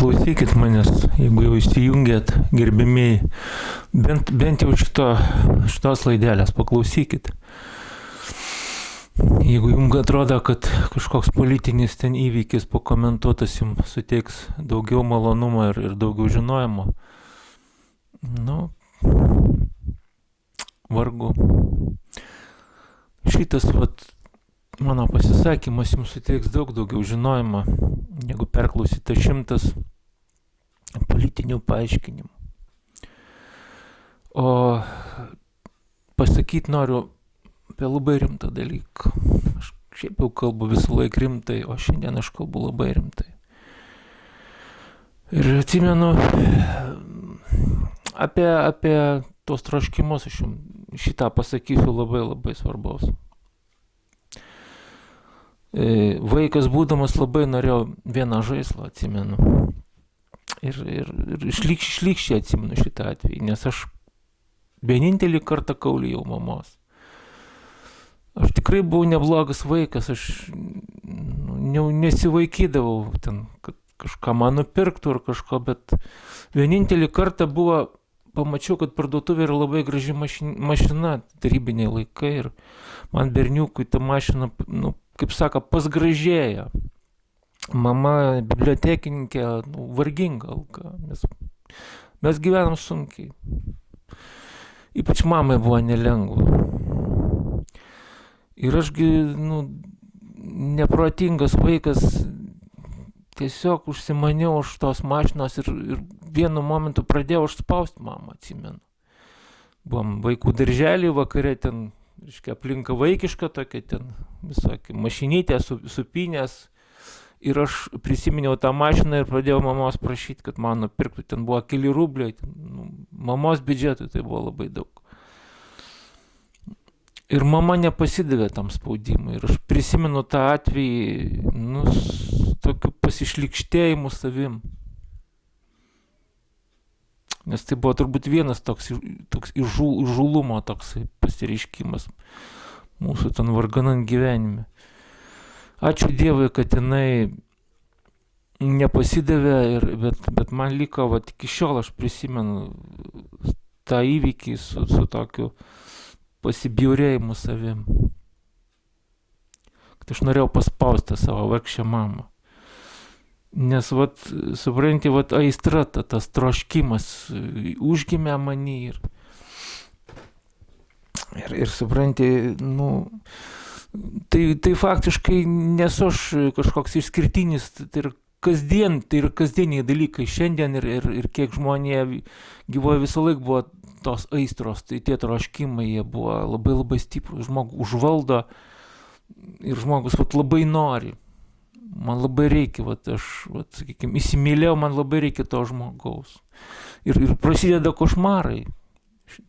paklausykit manęs, jeigu jau įsijungėt, gerbimieji, bent jau šitos laidelės paklausykit. Jeigu jums atrodo, kad kažkoks politinis ten įvykis pakomentuotas jums suteiks daugiau malonumo ir daugiau žinojimo, vargu. Šitas mano pasisakymas jums suteiks daug daugiau žinojimo, negu perklausyti 100 politinių paaiškinimų. O pasakyti noriu apie labai rimtą dalyką. Aš šiaip jau kalbu visą laiką rimtai, o šiandien aš kalbu labai rimtai. Ir atsimenu apie tos troškimus, aš jums šitą pasakysiu labai svarbaus. Vaikas būdamas labai norėjau vieną žaislą, atsimenu. Ir šlykščiai atsimenu šitą atvejį, nes aš vienintelį kartą kaulijau mamos. Aš tikrai buvau neblogas vaikas, aš nesivaikydavau ten, kad kažką man nupirktų ar kažko, bet vienintelį kartą pamačiau, kad parduotuvė yra labai graži mašina, tarybiniai laikai, ir man berniukui ta mašina, kaip sako, pasgražėja. Mama bibliotekininkė, varginga alga, mes gyvenam sunkiai. Ypač mamai buvo nelengva. Ir ašgi, neprotingas vaikas, tiesiog užsimaniau už tos mašinos ir vienu momentu pradėjau spausti mamą, atsimenu. Buvom vaikų darželį, vakare ten, aplinka vaikiška tokia, ten visokie mašinytė, supynės. Ir aš prisiminiau tą mašiną ir pradėjau mamos prašyti, kad man nupirktų. Ten buvo keli rubliai, mamos biudžetui tai buvo labai daug. Ir mama nepasidavė tam spaudimui. Ir aš prisimenu tą atvejį, su tokiu pasišlykštėjimu savim. Nes tai buvo turbūt vienas toks įžūlumo toks pasireiškimas mūsų ten varganant gyvenime. Ačiū Dievui, kad jinai nepasidavė, bet man liko, iki šiol aš prisimenu tą įvykį su tokiu pasibjaurėjimu savim. Kad aš norėjau paspausti savo vargšę mamą. Nes, supranti, aistra, tas troškimas užgimė manį ir supranti, tai faktiškai nesu aš kažkoks išskirtinis, tai yra kasdieniai dalykai šiandien ir kiek žmonė gyvoja visą laiką buvo tos aistros, tai tie troškimai, jie buvo labai stiprus, žmogų užvaldo ir žmogus labai nori. Man labai reikia, sakykime, įsimylėjau, man labai reikia to žmogaus. Ir prasideda košmarai.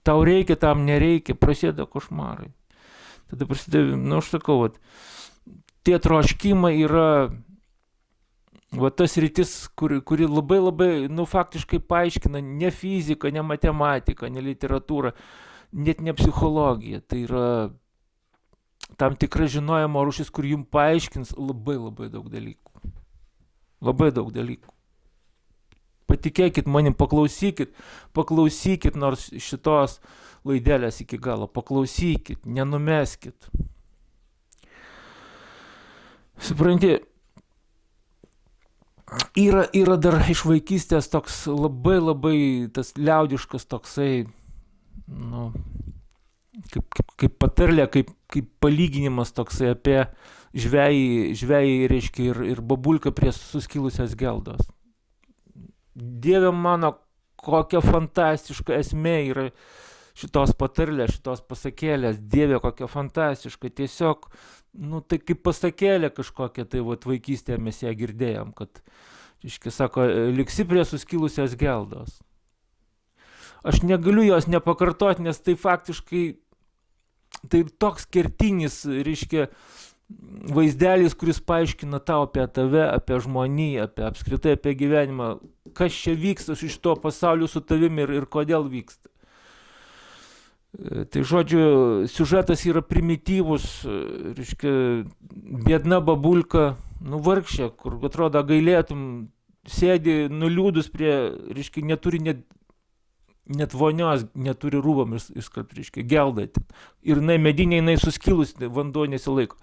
Tau reikia, tam nereikia, prasideda košmarai. Tada prasideda, aš sakau, tie troškimai yra tas rytis, kuri labai, faktiškai paaiškina ne fiziką, ne matematiką, ne literatūrą, net ne psichologiją. Tai yra tam tikra žinojimo rūšis, kur jums paaiškins labai daug dalykų. Labai daug dalykų. Patikėkit manim, paklausykit nors šitos laidelės iki galo, paklausykit, nenumeskit. Supranti, yra dar iš vaikystės toks labai tas liaudiškas toksai, kaip patarlė, kaip palyginimas toksai apie žvejį, reiškia, ir babulką prie suskilusios geldos. Dieve mano, kokia fantastiška esmė yra šitos patarlės, šitos pasakėlės. Dieve, kokia fantastiška. Tiesiog, tai kaip pasakėlė kažkokia, tai vaikystėje mes ją girdėjom, kad, reiškia, sako, liksi prie suskilusios geldos. Aš negaliu jos nepakartoti, nes tai faktiškai tai toks kertinis, reiškia, vaizdelis, kuris paaiškina tau apie tave, apie žmoniją, apskritai apie gyvenimą, kas čia vyksta iš to pasaulio su tavimi ir kodėl vyksta. Tai žodžiu, siužetas yra primityvus, reiškia, biedna babulka, vargšė, kur atrodo gailėtum sėdi nuliūdus prie, reiškia, neturi net vonios, neturi rūbam išskalbti, reiškia, gelda. Ir medinė, jinai suskilus, vanduo nesilaiko.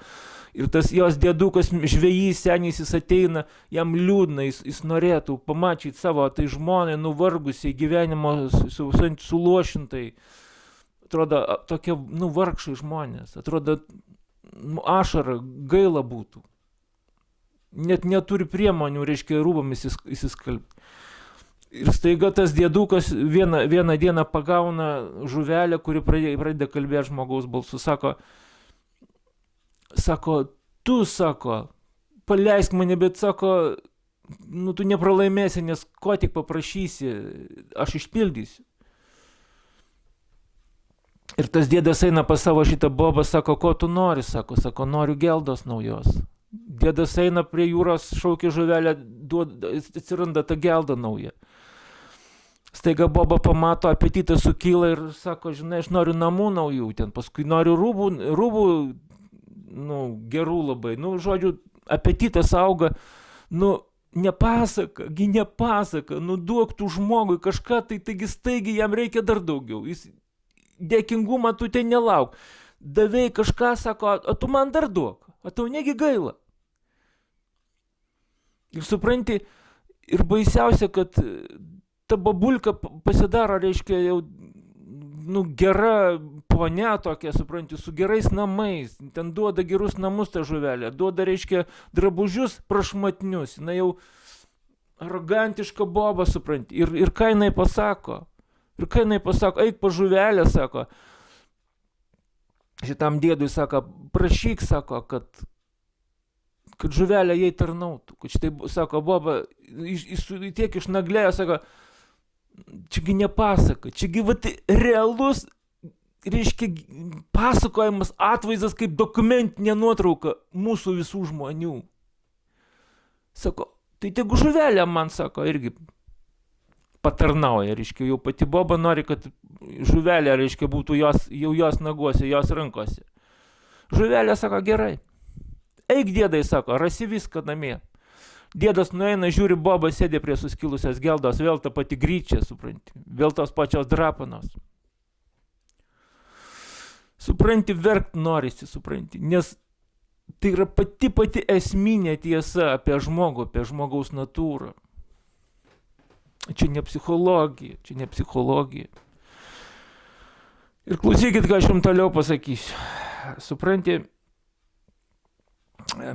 Ir tas jos dėdukas, žvejys, senys, jis ateina, jam liūdna, jis norėtų pamatyti savo tai žmonai, nuvargusiai, gyvenimo suluošintai. Atrodo, tokie, vargšai žmonės. Atrodo, ašara, gaila būtų. Net neturi priemonių, reiškia, rūbomis įsiskalbti. Ir staiga tas dėdukas vieną dieną pagauna žuvelę, kuri pradeda kalbėti žmogaus balsu. Sako, tu, paleisk mane, bet sako, tu nepralaimėsi, nes ko tik paprašysi, aš išpildysiu. Ir tas dėdas eina pas savo šitą bobą, sako, ko tu nori, sako, noriu geldos naujos. Dėdas eina prie jūros, šaukia žuvelę, atsiranda ta gelda nauja. Staiga boba pamato, apetitas sukyla ir sako, žinai, aš noriu namų naujų, ten paskui noriu rūbų, gerų labai. Žodžiu, apetitas auga, nepasaka, duok tų žmogui kažką, taigi staigiai jam reikia dar daugiau. Jis dėkingumą tu ten nelauk. Davei kažką, sako, o tu man dar duok, o tau negi gaila. Ir supranti, ir baisiausia, kad ta babulka pasidaro, reiškia, jau gera ponia tokia, supranti, su gerais namais. Ten duoda gerus namus ta žuvelė, duoda, reiškia, drabužius prašmatnius. Jinai jau arogantiška boba, supranti. Ir ką jinai pasako? Eik pa žuvelę, sako. Šitam dėdui, sako, prašyk, sako, kad žuvelė jai tarnautų. Kad šitai, sako, boba, tiek išnaglėjo, sako, čiagi nepasaka, čiagi realus, reiškia, pasakojimas, atvaizdas kaip dokumentinė nuotrauka mūsų visų žmonių. Sako, tai tegu žuvelė man, sako, irgi patarnauja, reiškia, jau pati boba nori, kad žuvelė, reiškia, būtų jos naguose, jos rankose. Žuvelė, sako, gerai. Eik, dėdai, sako, rasi viską namie. Dėdas nueina, žiūri, boba sėdė prie suskilusios geldos, vėl ta pati gryčia, supranti, vėl tos pačios drapanos. Supranti, verkt norisi, supranti, nes tai yra pati esminė tiesa apie žmogų, apie žmogaus natūrą. Čia ne psichologija. Ir klausykit, ką aš jums toliau pasakysiu. Supranti,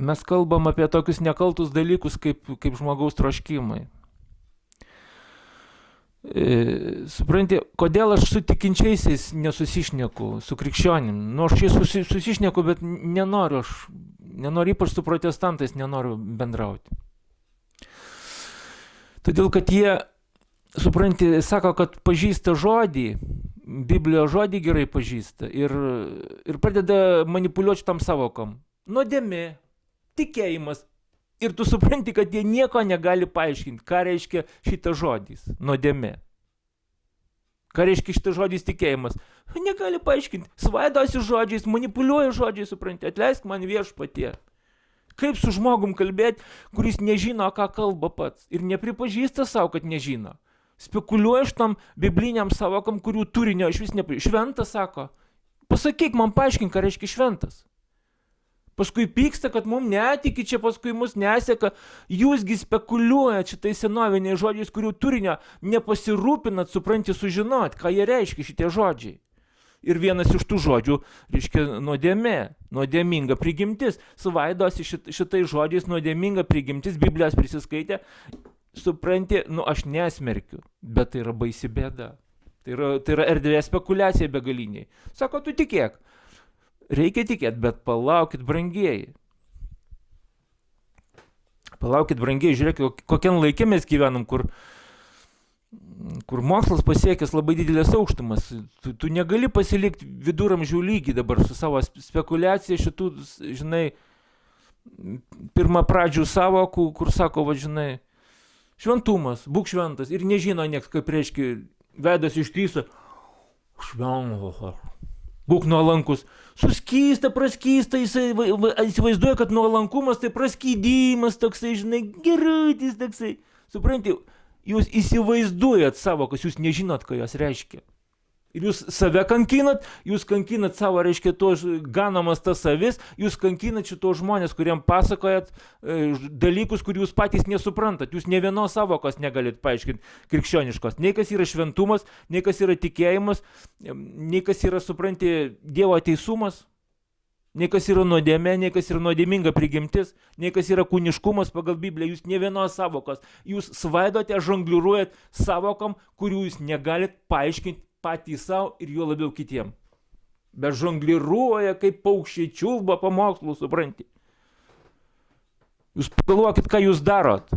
mes kalbam apie tokius nekaltus dalykus kaip žmogaus troškimai. Supranti, kodėl aš su tikinčiaisiais nesusišneku, su krikščionim. Aš čia susišneku, bet nenoriu, ypač su protestantais nenoriu bendrauti. Todėl, kad jie, supranti, sako, kad pažįsta žodį, Biblijos žodį gerai pažįsta ir pradeda manipuliuoti šitam savokom. Nuodėmė, tikėjimas. Ir tu supranti, kad jie nieko negali paaiškinti, ką reiškia šitas žodis, nuodėmė. Ką reiškia šitas žodis tikėjimas. Negali paaiškinti. Svaidosi žodžiais, manipuliuoja žodžiais, supranti, atleisk man viešpatie. Kaip su žmogum kalbėti, kuris nežino, ką kalba pats ir nepripažįsta savo, kad nežino. Spekuliuoja šitam bibliniam savokom, kurių turinio iš vis nepripažįsta. Šventas, sako, pasakyk man, paaiškink, ką reiškia šventas. Paskui pyksta, kad mums netiki, čia paskui mus neseka. Jūsgi spekuliuojat šitais senoviniais žodžiais, kurių turinio nepasirūpinat, supranti, sužinot, ką jie reiškia šitie žodžiai. Ir vienas iš tų žodžių reiškia nuodėmė, nuodėminga prigimtis. Svaidosi šitais žodžiais nuodėminga prigimtis, Biblijos prisiskaitė. Supranti, aš nesmerkiu, bet tai yra baisi bėda. Tai yra erdvė spekulacija begaliniai. Sako, tu tikėk. Reikia tikėti, bet palaukit, brangieji. Žiūrėkit, kokiam laikė mes gyvenam, kur mokslas pasiekęs labai didelės aukštumas. Tu negali pasilikti viduramžių lygį dabar su savo spekulacija šitų, žinai, pirmapradžių savokų, kur sako, žinai, šventumas, būk šventas ir nežino nieks, kaip reiškia, veidas ištįsa, šventas. Būk nuolankus. Suskysta, praskysta, jisai įsivaizduoja, kad nuolankumas tai praskydimas toksai, žinai, gerutis toksai. Supranti, jūs įsivaizduojat savokas, jūs nežinot, ką jos reiškia. Ir jūs save kankinat, jūs kankinat savo, reiškia, tos ganomas tas savis, jūs kankinat šitos žmonės, kuriem pasakojat dalykus, kurių jūs patys nesuprantat. Jūs ne vienos savokos negalit paaiškinti krikščioniškos. Nei kas yra šventumas, nei kas yra tikėjimas, nei kas yra, supranti, Dievo teisumas, nei kas yra nuodėmė, nei kas yra nuodėminga prigimtis, nei kas yra kūniškumas pagal Bibliją. Jūs ne vienos savokos. Jūs svaidote, žongliruojat savokom, kurių jūs negalit paaiškinti patys savo ir juo labiau kitiem. Bet žongliruoja, kaip paukščiai čiulba pamokslų, supranti. Jūs pagalvokit, ką jūs darot.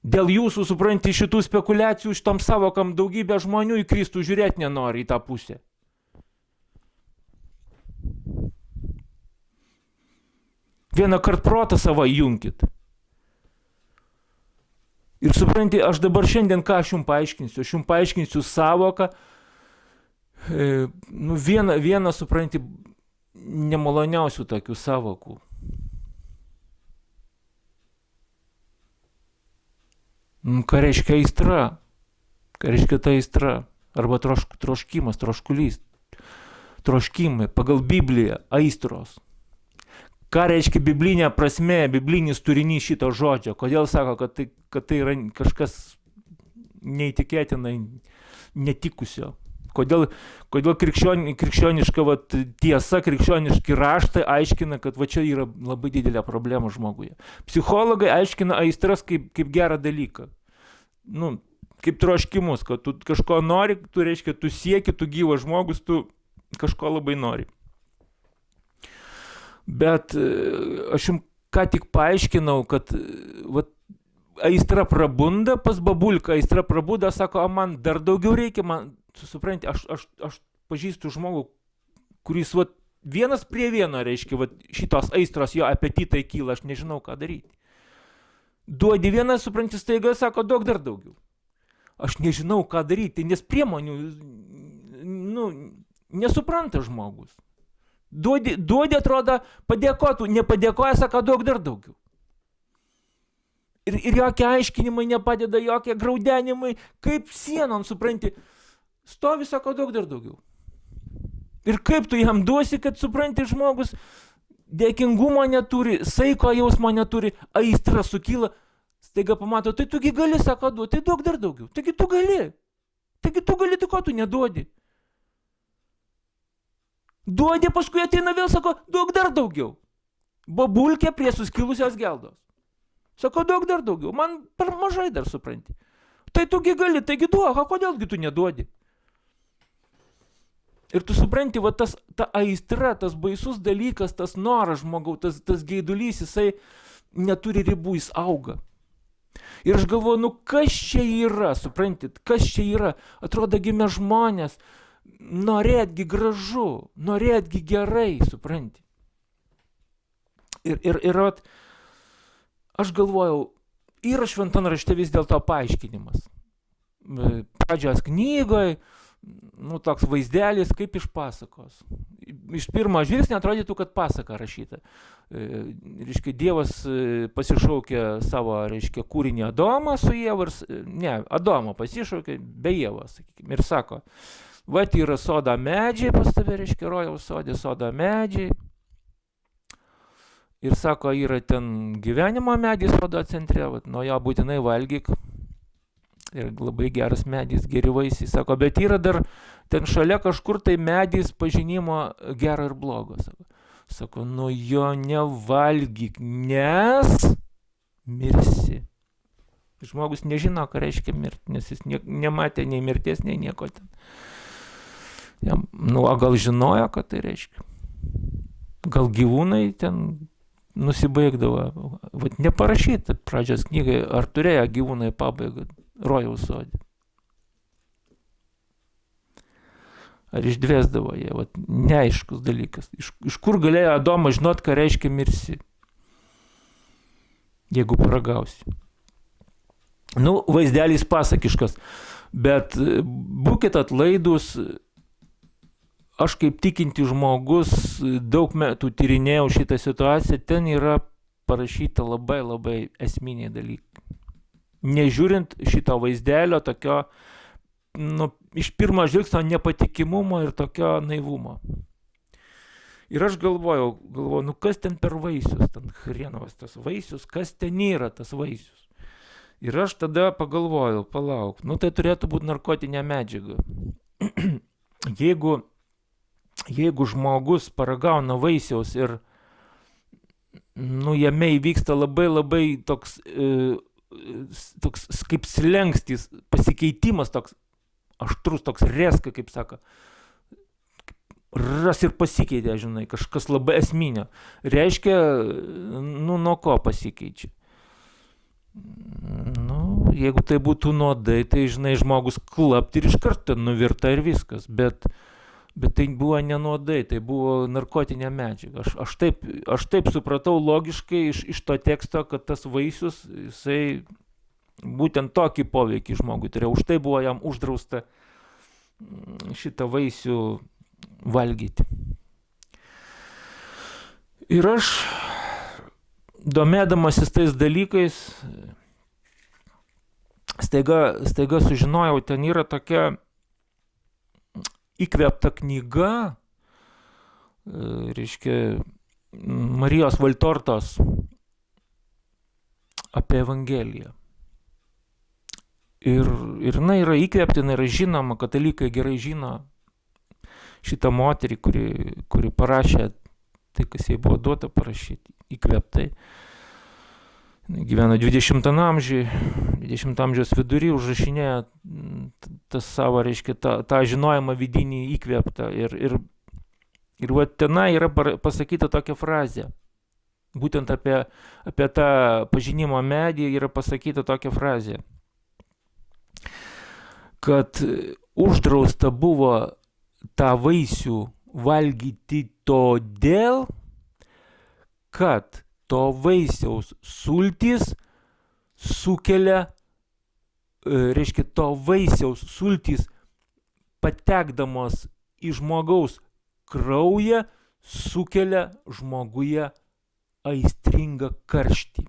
Dėl jūsų, supranti, šitų spekulacijų, šitom savokam daugybė žmonių į Kristų žiūrėti nenori į tą pusę. Vieną kart protą savo įjunkit. Ir supranti, aš dabar šiandien ką aš jums paaiškinsiu? Aš jums paaiškinsiu savoką, vieną, supranti, nemaloniausių tokių savokų. Ką reiškia aistra? Ką reiškia ta aistra? Arba troškimas, troškulys. Troškimai, pagal Bibliją, aistros. Ką reiškia biblinė prasme, biblinis turinys šito žodžio? Kodėl sako, kad tai yra kažkas neįtikėtinai netikusio? Kodėl krikščioniška tiesa, krikščioniški raštai aiškina, kad čia yra labai didelė problema žmoguje. Psichologai aiškina aistras kaip gerą dalyką. Kaip troškimus, kad tu kažko nori, reiškia, tu sieki, tu gyvas žmogus, tu kažko labai nori. Bet aš jums ką tik paaiškinau, kad aistra prabunda pas babulką, aistra prabunda, sako, man dar daugiau reikia, man, supranti, aš pažįstu žmogų, kuris vienas prie vieno, reiškia, šitos aistros jo apetitai kyla, aš nežinau, ką daryti. Duodi vieną, supranti, staiga, sako, duok dar daugiau. Aš nežinau, ką daryti, nes priemonių, nesupranta žmogus. Duodi, atrodo, padėkotų, nepadėkoja, sako, duok dar daugiau. Ir jokie aiškinimai nepadeda, jokie graudenimai, kaip sienon, supranti, stovi, sako, duok dar daugiau. Ir kaip tu jam duosi, kad, supranti, žmogus dėkingumo neturi, saiko jausmo neturi, aistra sukyla, staiga pamato, tai tugi gali, sako, duoti, tai duok dar daugiau. Taigi tu gali, tai ko tu neduodi. Duodi, paskui ateina vėl, sako, duok dar daugiau. Babulkė prie suskilusios geldos. Sako, duok dar daugiau. Man per mažai dar, supranti. Tai tugi gali, taigi duok, o kodėlgi tu neduodi? Ir tu supranti, ta aistra, tas baisus dalykas, tas noras žmogaus, tas geidulys, jisai neturi ribų, jis auga. Ir aš galvoju, kas čia yra, suprantit, kas čia yra? Atrodo, gimė žmonės, norėtgi gražu, norėtgi gerai, supranti. Ir aš galvojau, yra šventam rašte vis dėlto paaiškinimas. Pradžios knygoje, toks vaizdelis kaip iš pasakos. Iš pirmo žvilgsnio atrodytų, kad pasaka rašyta. Reiškia, Dievas pasišaukė savo, reiškia, kūrinį Adomą su Ieva, Adomą pasišaukė be Ievos, sakykime, ir sako, yra sodo medžiai pas tave, reiškia, rojaus sodė, sodo medžiai. Ir sako, yra ten gyvenimo medis sodo centre, nuo jo būtinai valgyk. Ir labai geras medis, geri vaisiai. Sako, bet yra dar ten šalia kažkur tai medis pažinimo gero ir blogo. Sako, nuo jo nevalgyk, nes mirsi. Žmogus nežino, ką reiškia mirti, nes jis nematė nei mirties, nei nieko ten. O gal žinojo, ką tai reiškia? Gal gyvūnai ten nusibaigdavo. Neparašyta pradžios knygai, ar turėjo gyvūnai pabaigą rojaus sodė. Ar išdvėsdavo jie, neaiškus dalykas. Iš kur galėjo Adomas žinot, ką reiškia mirsi, jeigu paragausi. Vaizdelis pasakiškas, bet būkit atlaidus, aš kaip tikinti žmogus daug metų tyrinėjau šitą situaciją, ten yra parašyta labai labai esminiai dalykai. Nežiūrint šito vaizdelio tokio, iš pirmo žvilgsnio nepatikimumo ir tokio naivumo. Ir aš galvojau, kas ten per vaisius, ten hrenovas tas vaisius, kas ten yra tas vaisius. Ir aš tada pagalvojau, palauk, tai turėtų būti narkotinė medžiaga. Jeigu žmogus paragauna vaisiaus ir jame įvyksta labai toks kaip slengstis, pasikeitimas toks aštrus, toks reska, kaip sako, ras ir pasikeitė, žinai, kažkas labai esminio. Reiškia, nuo ko pasikeičia? Jeigu tai būtų nuodai, tai, žinai, žmogus klapt ir iš karto nuvirta ir viskas, bet tai buvo ne nuodai, tai buvo narkotinė medžiaga. Aš taip supratau logiškai iš to teksto, kad tas vaisius, jisai būtent tokį poveikį žmogui turėjo. Už tai buvo jam uždrausta šitą vaisių valgyti. Ir aš, domėdamasis tais dalykais, staiga sužinojau, ten yra tokia įkvėpta knyga, reiškia, Marijos Valtortos apie Evangeliją. Ir jinai yra įkvėpta, jinai yra žinoma, katalikai gerai žino šitą moterį, kuri parašė tai, kas jai buvo duota parašyti, įkvėptai. Gyveno 20 amžiaus vidury, užrašinėjo tą savo, reiškia, tą žinojimą vidinį įkvėptą. Ir va tenai yra pasakyta tokia frazė. Būtent apie tą pažinimo medį yra pasakyta tokia frazė, kad uždrausta buvo tą vaisių valgyti todėl, kad to vaisiaus sultys sukelia, reiškia, to vaisiaus sultys patekdamos į žmogaus kraują sukelia žmoguje aistringą karštį.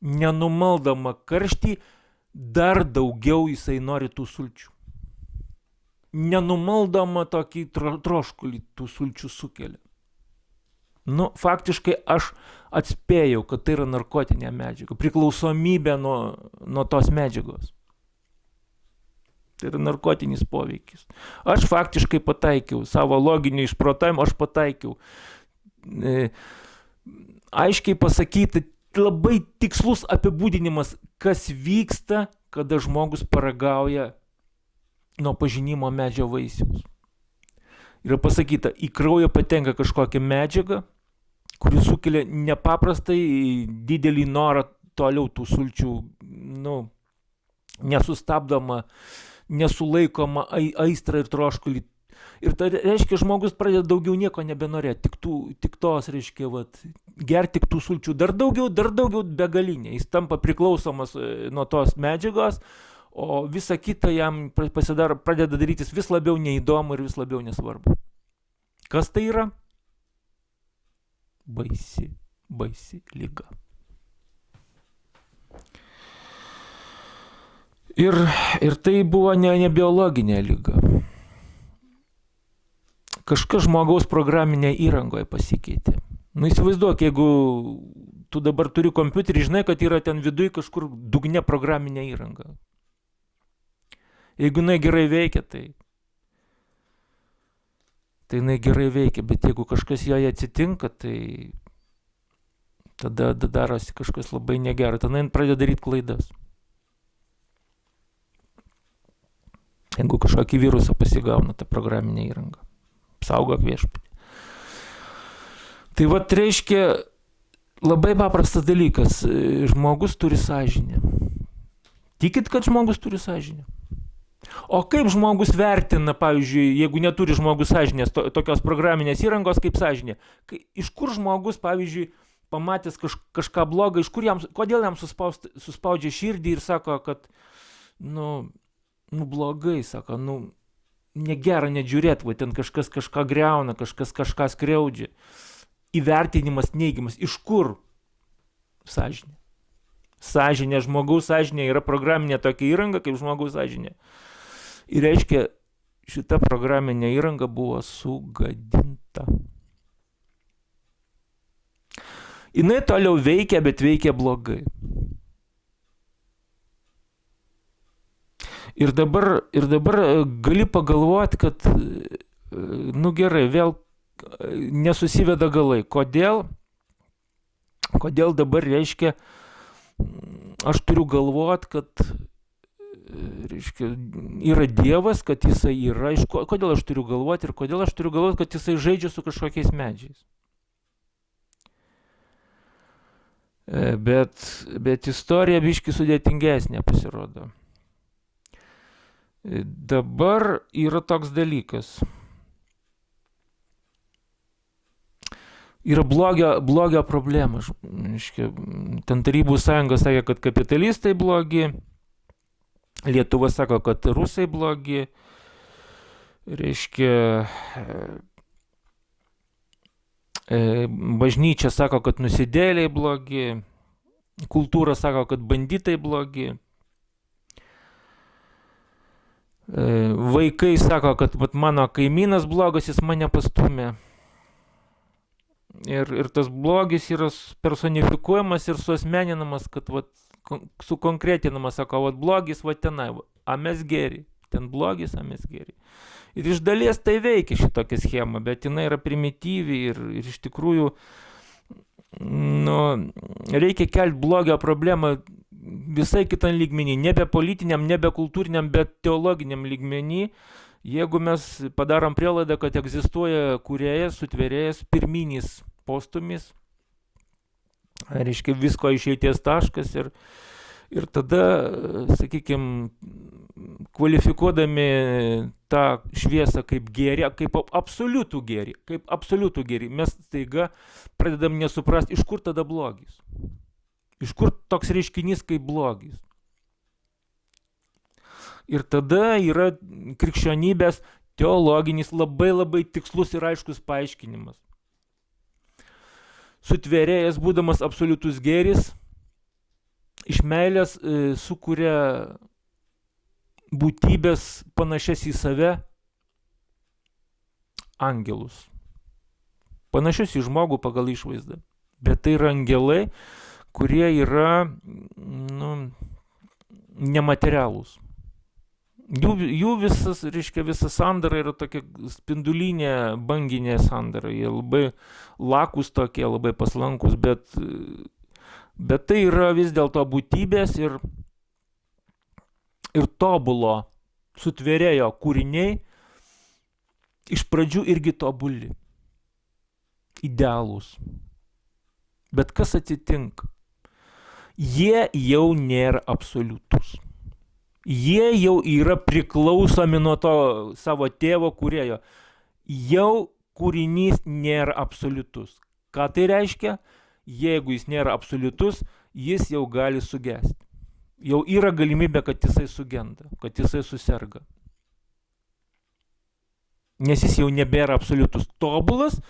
Nenumaldama karštį, dar daugiau jisai nori tų sulčių. Nenumaldama tokį troškulį tų sulčių sukelia. Faktiškai aš atspėjau, kad tai yra narkotinė medžiaga, priklausomybė nuo tos medžiagos. Tai yra narkotinis poveikis. Aš faktiškai pataikiau, savo loginiu išprotavimu aš pataikiau. Aiškiai pasakyti, labai tikslus apibūdinimas, kas vyksta, kada žmogus paragauja nuo pažinimo medžio vaisiaus. Yra pasakyta, į kraują patenka kažkokia medžiaga, kuri sukelia nepaprastai didelį norą toliau tų sulčių, nesustabdoma, nesulaikoma aistrą ir troškulį. Ir tai reiškia, žmogus pradeda daugiau nieko nebenorėti, tik tos, reiškia, gerti tik tų sulčių, dar daugiau begalinė. Jis tampa priklausomas nuo tos medžiagos, o visa kita jam pradeda darytis vis labiau neįdomu ir vis labiau nesvarbu. Kas tai yra? Baisi liga. Ir tai buvo ne biologinė liga. Kažkas žmogaus programinė įrangoje pasikeitė. Įsivaizduok, jeigu tu dabar turi kompiuterį, žinai, kad yra ten viduj kažkur dugne programinė įranga. Jeigu jinai gerai veikia, tai jinai gerai veikia, bet jeigu kažkas joje atsitinka, tai tada darosi kažkas labai negero, tada jinai pradeda daryti klaidas. Jeigu kažkokį virusą pasigauna tą programinę įrangą, saugok viešpatį. Tai reiškia, labai paprastas dalykas, žmogus turi sąžinę. Tikit, kad žmogus turi sąžinę? O kaip žmogus vertina, pavyzdžiui, jeigu neturi žmogus sąžinės, tokios programinės įrangos kaip sąžinė? Iš kur žmogus, pavyzdžiui, pamatęs kažką blogą, kodėl jam suspaudžia širdį ir sako, kad, blogai, sako, negera net žiūrėti, va ten kažkas kažką greuna, kažkas kažką skriaudžia. Įvertinimas neigiamas. Iš kur? Sąžinė. Sąžinė, žmogaus sąžinė yra programinė tokia įranga, kaip žmogaus sąžinė. Ir reiškia, šita programinė įranga buvo sugadinta. Jinai toliau veikia, bet veikia blogai. Ir dabar gali pagalvoti, kad, nu gerai, vėl nesusiveda galai. Kodėl dabar reiškia, aš turiu galvoti, kad reiškia, yra Dievas, kad jisai yra, kodėl aš turiu galvoti ir kodėl aš turiu galvoti, kad jisai žaidžia su kažkokiais medžiais. Bet istorija biški sudėtingesnė pasirodo. Dabar yra toks dalykas. Yra blogio problema. Ten Tarybų sąjunga sakė, kad kapitalistai blogi, Lietuva sako, kad rusai blogi, reiškia, bažnyčia sako, kad nusidėliai blogi, kultūra sako, kad banditai blogi, vaikai sako, kad mano kaimynas blogas, jis mane pastumė. Ir tas blogis yra personifikuojamas ir suasmeninamas, kad sukonkretinamas, sako, blogis tenai, a mes geri, ten blogis, a mes geri. Ir iš dalies tai veikia šitokia schema, bet jinai yra primityvi ir iš tikrųjų reikia kelti blogio problemą visai kitam lygmenį, nebe politiniam, nebe kultūriniam, bet teologiniam lygmenį. Jeigu mes padarom prielaidą, kad egzistuoja kūrėjas, sutvėrėjas, pirminis postumis, reiškia visko išeities taškas ir tada, sakykime, kvalifikuodami tą šviesą kaip gėrį, kaip absoliutų gėrį, mes staiga pradedam nesuprasti, iš kur tada blogis. Iš kur toks reiškinys kaip blogis. Ir tada yra krikščionybės teologinis labai tikslus ir aiškus paaiškinimas. Sutvėrėjas, būdamas absoliutus gėris, iš meilės sukuria būtybės panašias į save, angelus. Panašius į žmogų pagal išvaizdą. Bet tai yra angelai, kurie yra nematerialūs. Jų visa sandara yra tokia spindulinė, banginė sandara. Jie labai lakus tokie, labai paslankus, bet tai yra vis dėlto būtybės ir tobulo sutvėrėjo kūriniai iš pradžių irgi tobuli, idealūs. Bet kas atsitinka? Jie jau nėra absoliutus. Jie jau yra priklausomi nuo to savo tėvo kūrėjo. Jau kūrinys nėra absoliutus. Ką tai reiškia? Jeigu jis nėra absoliutus, jis jau gali sugesti. Jau yra galimybė, kad jisai sugenda, kad jisai suserga. Nes jis jau nebėra absoliutus tobulas,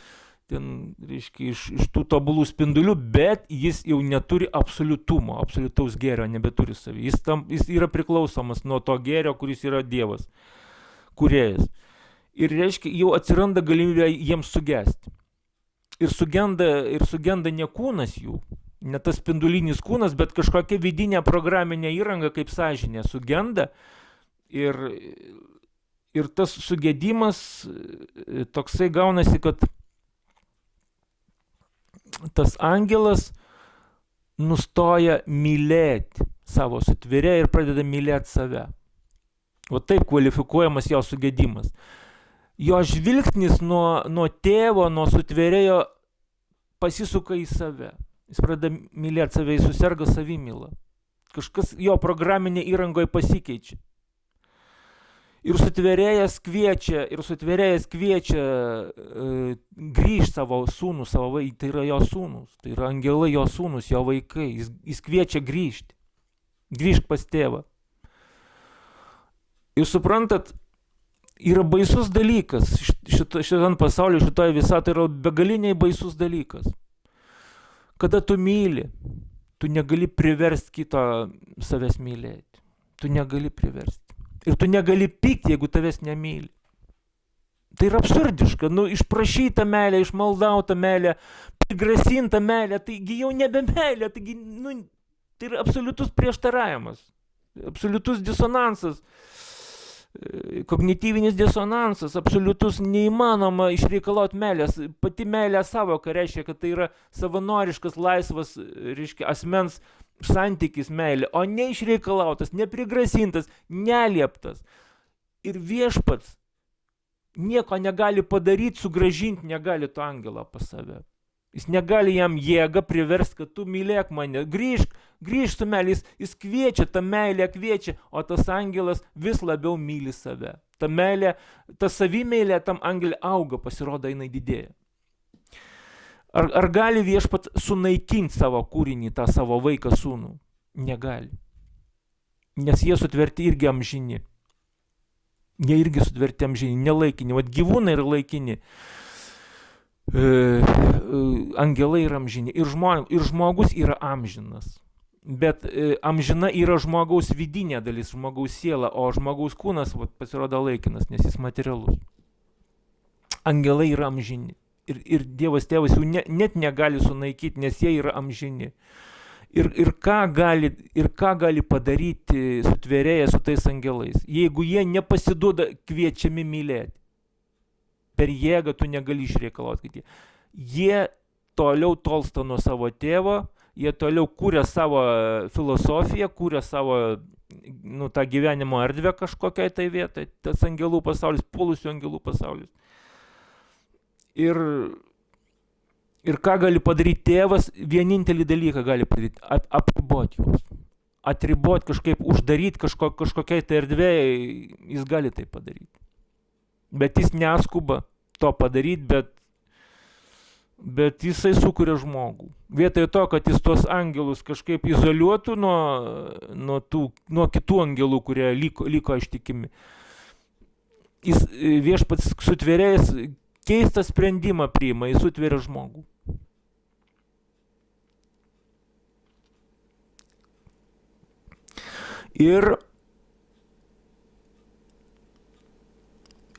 ten, reiškia, iš tų tobulų spindulių, bet jis jau neturi absoliutumo, absoliutaus gėrio nebeturi savį. Jis yra priklausomas nuo to gėrio, kuris yra Dievas, kūrėjas. Ir, reiškia, jau atsiranda galimybė jiems sugesti. Ir sugenda ne kūnas jų, ne tas spindulinis kūnas, bet kažkokia vidinė programinė įranga, kaip sąžinė, sugenda. Ir tas sugedimas toksai gaunasi, kad tas angelas nustoja mylėti savo sutvėrėją ir pradeda mylėti save. O taip kvalifikuojamas jo sugedimas. Jo žvilgsnis nuo tėvo, nuo sutvėrėjo pasisuka į save. Jis pradeda mylėti save, jis suserga savimylą. Kažkas jo programinė įrangoje pasikeičia. Ir sutvėrėjas kviečia grįžti savo sūnų, tai yra jo sūnus, tai yra angelai jo sūnus, jo vaikai. Jis kviečia grįžti. Grįžk pas tėvą. Ir suprantat, yra baisus dalykas. Šitam pasauliu, šitoje visatoje yra begaliniai baisus dalykas. Kada tu myli, tu negali priversti kito savęs mylėti. Tu negali priversti. Ir tu negali pykti, jeigu tavęs nemyli. Tai yra absurdiška. Išprašyta meilė, išmaldauta meilė, prigrasinta meilė, taigi jau nebe meilė, taigi, tai yra absoliutus prieštaravimas, absoliutus disonansas, kognityvinis disonansas, absoliutus neįmanoma išreikalauti meilės. Pati meilė savoka reiškia, kad tai yra savanoriškas, laisvas, reiškia, asmens santykis meilė, o ne išreikalautas, neprigrasintas, nelieptas. Ir viešpats nieko negali padaryti, sugrąžinti negali to angelą pas save. Jis negali jam jėgą priversti, kad tu mylėk mane, grįžk su meilė, jis kviečia, ta meilė kviečia, o tas angelas vis labiau myli save. Ta meilė, ta savimeilė tam angelė auga, pasirodo, jinai didėja. Ar gali viešpat sunaikinti savo kūrinį, tą savo vaiką sūnų? Negali. Nes jie sutverti irgi amžini. Jie irgi sutverti amžini, nelaikini. Vat gyvūnai yra laikini. Angelai yra amžini. Ir žmogus yra amžinas. Bet amžina yra žmogaus vidinė dalis, žmogaus siela, o žmogaus kūnas pasirodo laikinas, nes jis materialus. Angelai yra amžini. Ir Dievas tėvas jų net negali sunaikyti, nes jie yra amžini. Ir ką gali padaryti sutvėrėjas su tais angelais, jeigu jie nepasiduoda kviečiami mylėti. Per jėgą tu negali išreikalauti, kad jie toliau tolsta nuo savo tėvo, jie toliau kūrė savo filosofiją, kūrė savo tą gyvenimo erdvę kažkokiai tai vietai, tas angelų pasaulis, puolusių angelų pasaulis. Ir ką gali padaryti tėvas, vienintelį dalyką gali padaryti, apriboti juos. Atriboti kažkaip, uždaryti kažkokiai tai erdvėje, jis gali tai padaryti. Bet jis neskuba to padaryti, bet jisai sukuria žmogų. Vietoj to, kad jis tuos angelus kažkaip izoliuotų nuo kitų angelų, kurie liko ištikimi. Jis viešpats sutvėrėjas keistą sprendimą priima, jis sutveria žmogų. Ir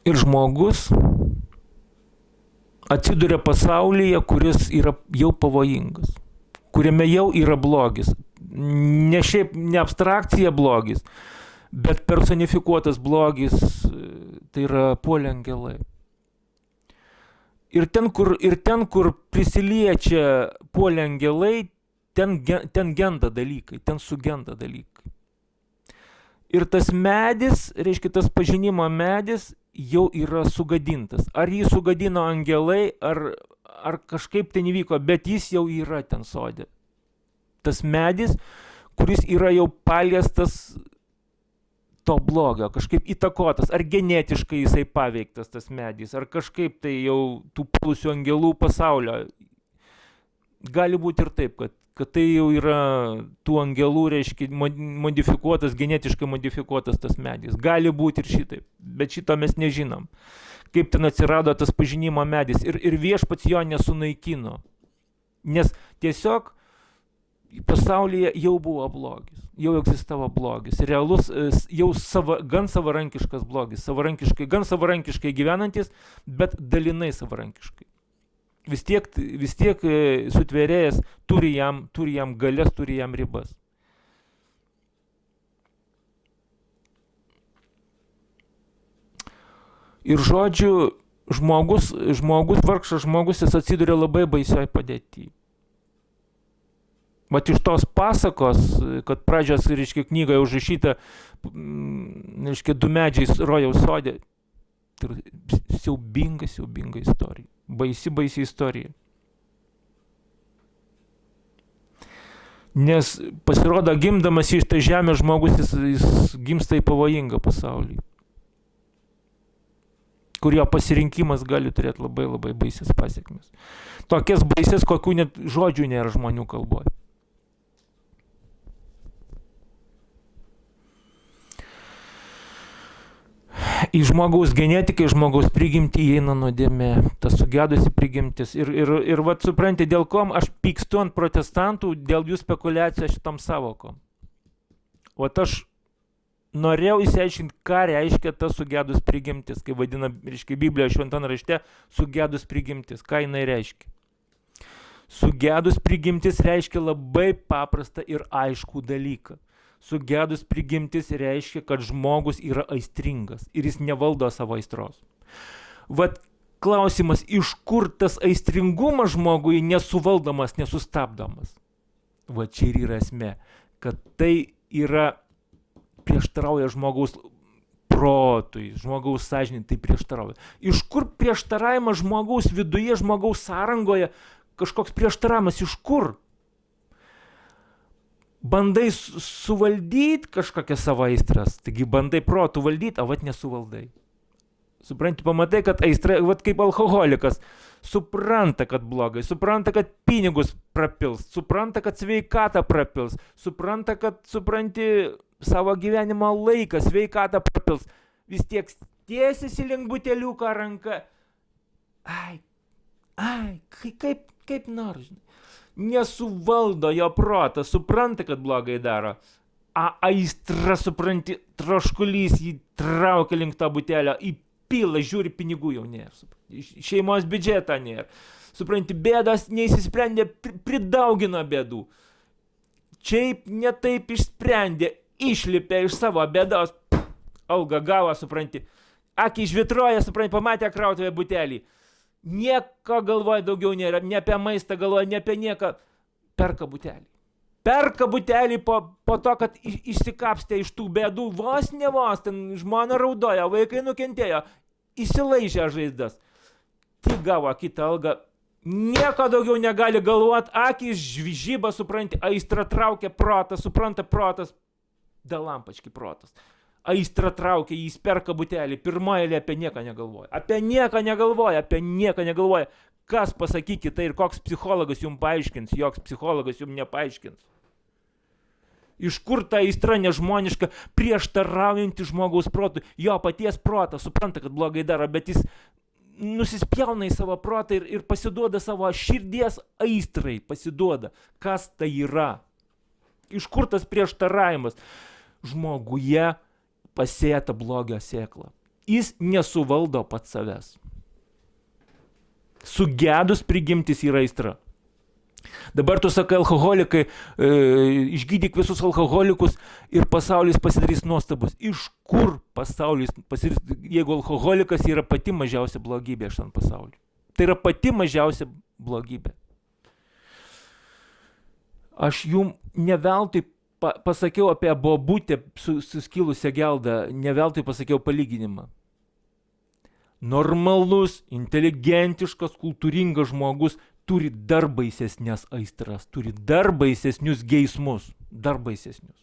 žmogus atsiduria pasaulyje, kuris yra jau pavojingas, kuriame jau yra blogis. Ne šiaip, ne abstrakcija blogis, bet personifikuotas blogis, tai yra puolę angelai. Ir ten, kur prisiliečia puolę angelai, ten genda dalykai, ten sugenda dalykai. Ir tas medis, reiškia tas pažinimo medis, jau yra sugadintas. Ar jį sugadino angelai, ar kažkaip ten įvyko, bet jis jau yra ten sode. Tas medis, kuris yra jau paliestas to blogio, kažkaip įtakotas, ar genetiškai jisai paveiktas tas medis, ar kažkaip tai jau tų puolusių angelų pasaulio. Gali būti ir taip, kad tai jau yra tų angelų, reiškia, modifikuotas, genetiškai modifikuotas tas medis. Gali būti ir šitaip, bet šito mes nežinom. Kaip ten atsirado tas pažinimo medis ir viešpats jo nesunaikino. Nes tiesiog pasaulyje jau buvo blogis, jau egzistavo blogis, realus, jau gan savarankiškas blogis, gan savarankiškai gyvenantis, bet dalinai savarankiškai. Vis tiek sutvėrėjas turi jam galias, turi jam ribas. Ir žodžiu, žmogus, vargšas žmogus, jis atsiduria labai baisioj padėtyje. Vat iš tos pasakos, kad pradžios, reiškia, knygoje užrašyta, reiškia, 2 medžiai rojaus sode, tai siaubinga istorija. Baisi istorija. Nes pasirodo, gimdamas iš tą žemę žmogus, jis gimsta į pavojingą pasaulį, kur jo pasirinkimas gali turėti labai labai baisias pasiekmes. Tokias baisias, kokių net žodžių nėra žmonių kalboje. į žmogaus genetiką, į žmogaus prigimtį įeina nuodėmė, ta sugedusi prigimtis. Ir vat supranti, dėl ko aš pykstu ant protestantų, dėl jų spekulacijos šitam savokom. Vat aš norėjau įsiaiškinti, ką reiškia ta sugedus prigimtis, kai vadina, reiškia, Biblijoje šventame rašte sugedus prigimtis, ką jinai reiškia. Sugedus prigimtis reiškia labai paprastą ir aiškų dalyką. Sugedus prigimtis reiškia, kad žmogus yra aistringas ir jis nevaldo savo aistros. Vat klausimas, iš kur tas aistringumas žmogui nesuvaldomas, nesustabdomas. Va čia ir yra esmė, kad tai yra prieštarauja žmogaus protui, žmogaus sąžinė, tai prieštarauja. Iš kur prieštaravimas žmogaus viduje, žmogaus sąrangoje, kažkoks prieštaravimas, iš kur? Bandai suvaldyti kažkokią savo aistras, taigi bandai protų valdyti, o vat nesuvaldai. Supranti, pamatai, kad aistra, vat kaip alkoholikas, supranta, kad blogai, supranta, kad pinigus prapils, supranta, kad sveikatą prapils, supranta, kad, supranti, savo gyvenimo laiką, sveikatą prapils, vis tiek tiesiasi link buteliuką ranką. Kaip nors, žinai. Nesuvaldo jo protas, supranta, kad blogai daro. Aistra, supranti, troškulys jį traukia link to butelio, įpila, žiūri, pinigų jau nėra. Šeimos biudžeto nėra. Supranti, bėdas neįsisprendė, pridaugino bėdų. Čiaip netaip išsprendė, išlipė iš savo bėdos, algą gavo, supranti. Akį išvitroja, supranti, pamatė krautuvę butelį. Nieko galvoja daugiau nėra, ne apie maistą galvoja, ne apie nieką. Perka butelį. Perka butelį po to, kad išsikapstė iš tų bėdų, vos ne vos, ten žmona raudoja, vaikai nukentėjo, įsilaižė žaizdas. Tik gavo kitą algą, nieko daugiau negali galvoti, akis žvyžyba, supranti, aistra traukia protas, supranta protas, dalampački protas. Aistra traukia, jis perka butelį, pirmoje apie nieką negalvoja. Apie nieką negalvoja. Kas pasakykit tai ir koks psichologas jums paaiškins, joks psichologas jums nepaaiškins. Iš kur ta aistra nežmoniška, prieštaraujanti žmogaus protui, jo paties protas, supranta, kad blogai daro, bet jis nusispjauna į savo protą ir pasiduoda savo širdies aistrai, pasiduoda. Kas tai yra? Iš kur tas prieštaravimas? Žmoguje pasėta blogio sėkla. Jis nesuvaldo pats savęs. Sugedus prigimtis yra aistra. Dabar tu sakai, alkoholikai, išgydyk visus alkoholikus ir pasaulis pasidarys nuostabus. Iš kur pasaulis pasidarys, jeigu alkoholikas yra pati mažiausia blogybė šiandien pasaulyje. Tai yra pati mažiausia blogybė. Aš jums neveltui pasakiau apie bobutę suskilusią geldą, neveltui pasakiau palyginimą. Normalus, inteligentiškas, kultūringas žmogus turi dar baisesnės aistras, turi dar baisesnius geismus, dar baisesnius.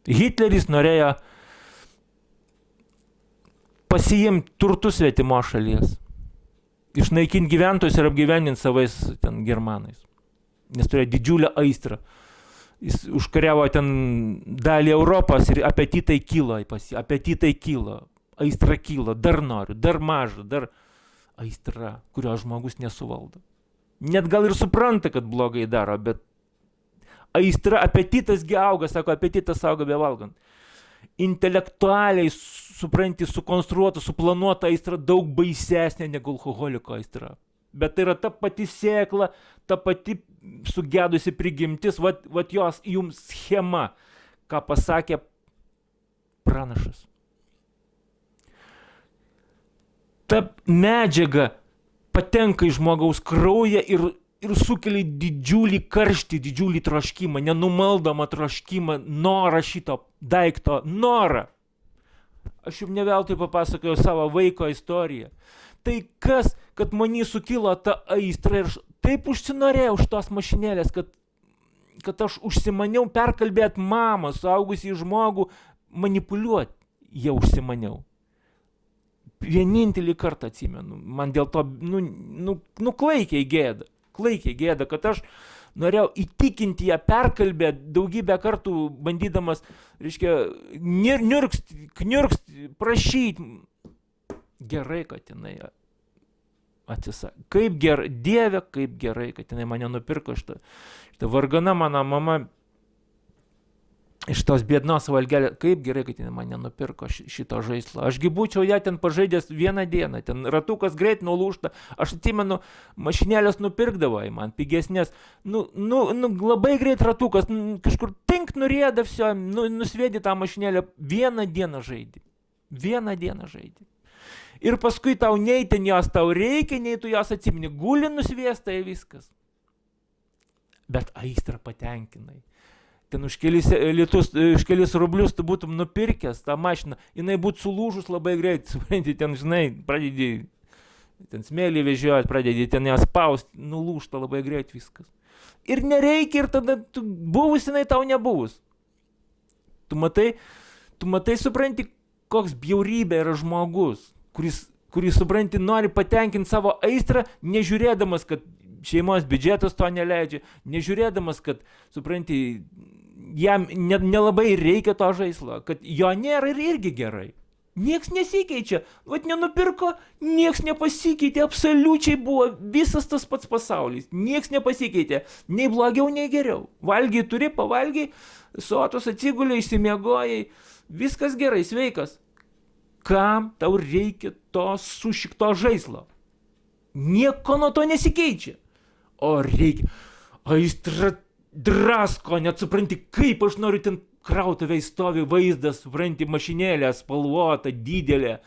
Hitleris norėjo pasiimti turtus svetimo šalies, išnaikinti gyventojus ir apgyvendinti savais ten germanais. Nes turėjo didžiulę aistrą. Jis užkariavo ten dalį Europos ir apetitai kilo, aistra kilo, dar noriu, dar maža, dar aistra, kurio žmogus nesuvaldo. Net gal ir supranta, kad blogai daro, bet aistra, apetitasgi auga, sako, apetitas auga bevalgant. Intelektualiai, supranti, sukonstruota, suplanuota aistra daug baisesnė negu alkoholiko aistra. Bet tai yra ta pati sėkla, ta pati sugedusi prigimtis, vat jos jums schema, ką pasakė pranašas. Ta medžiaga patenka į žmogaus kraują ir sukelia didžiulį karštį, didžiulį troškimą, nenumaldomą troškimą, norą šito daikto, norą. Aš jums neveltui papasakojau savo vaiko istoriją. Tai kas, kad manį sukilo ta aistra ir taip užsinorėjau už tos mašinėlės, kad aš užsimaniau perkalbėti mamą, suaugusį žmogų, manipuliuoti. Jau užsimaniau. Vienintelį kartą atsimenu. Man dėl to, klaikiai gėda. Klaikiai gėda, kad aš norėjau įtikinti ją, perkalbėti daugybę kartų, bandydamas, reiškia, kniurkst, prašyti. Gerai, kad jinai atsisakė. Kaip gerai, Dieve, kaip gerai, kad jinai mane nupirko šitą vargana mano mama iš tos biednos valgelė, kaip gerai, kad jinai mane nupirko šito žaislą. Ašgi būčiau ją ten pažaidęs vieną dieną, ten ratukas greit nulūžta, aš atsimenu, mašinėlės nupirkdavo į man pigesnės, labai greit ratukas, kažkur tink nurėda viso, nusvėdi tą mašinėlę, vieną dieną žaidė. Ir paskui tau nei ten jos tau reikia, nei tu jos atsimeni, guli nusviesta ir viskas. Bet aistrą patenkinai. Ten už kelis rublius tu būtum nupirkęs tą mašiną, jinai būtų sulūžus labai greit, supranti, ten, žinai, pradedi, ten smėlį vežiojat, pradedi ten ją spaust, nulūžta labai greit viskas. Ir nereikia, ir tada buvus jinai tau nebuvus. Tu matai, supranti, koks bjaurybė yra žmogus, kuris supranti, nori patenkinti savo aistrą, nežiūrėdamas, kad šeimos biudžetas to neleidžia, nežiūrėdamas, kad, supranti, jam nelabai reikia to žaislo, kad jo nėra ir irgi gerai. Nieks nesikeičia, nenupirko, nieks nepasikeitė, absoliučiai buvo visas tas pats pasaulis, nieks nepasikeitė, nei blogiau, nei geriau. Valgiai turi, pavalgiai, sotus atsigulė, išsimiegojai, viskas gerai, sveikas. Kam tau reikia to sušikto žaislo? Nieko nuo to nesikeičia. O reikia, aistra drasko, net supranti, kaip aš noriu ten krautuvėj stovi vaizdas, supranti, mašinėlė spalvota, didelė.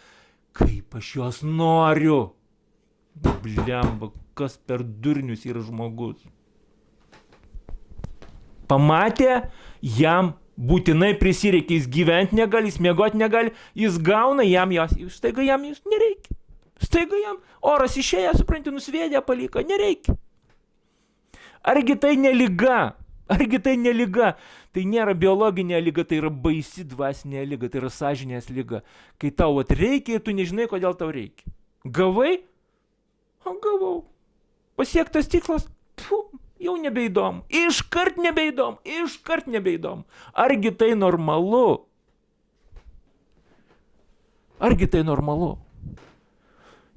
Kaip aš jos noriu. Blemba, kas per durnius yra žmogus. Pamatė, jam būtinai prisireikia, jis gyventi negali, jis miegoti negali, jis gauna, staiga jam jūs nereikia. Staiga jam oras išėję, supranti, nusvėdė, paliko, nereikia. Argi tai ne liga? Tai nėra biologinė liga, tai yra baisi dvasinė liga, tai yra sąžinės liga. Kai tau reikia, tu nežinai, kodėl tau reikia. Gavai? Gavau. Pasiektas tikslas? Jau nebeįdomu. Iškart nebeįdomu. Argi tai normalu?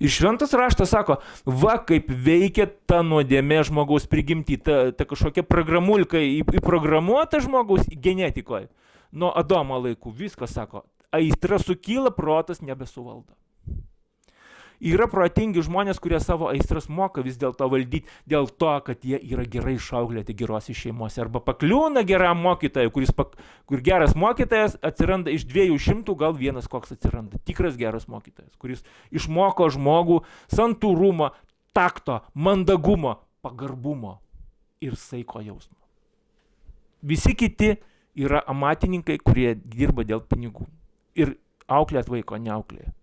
Ir šventas raštas sako, va kaip veikia ta nuodėmė žmogaus prigimti, ta kažkokia programulka įprogramuota žmogaus genetikoje. Nuo Adomo laikų viskas sako, aistra sukyla, protas nebesuvaldo. Yra protingi žmonės, kurie savo aistras moka vis dėlto valdyti, dėl to, kad jie yra gerai išauklėti gerose šeimose. Arba pakliūna geram mokytojui, kur geras mokytojas atsiranda iš 200, gal vienas koks atsiranda. Tikras geras mokytojas, kuris išmoko žmogų santūrumo, takto, mandagumo, pagarbumo ir saiko jausmo. Visi kiti yra amatininkai, kurie dirba dėl pinigų. Ir auklėt vaiko neauklėja.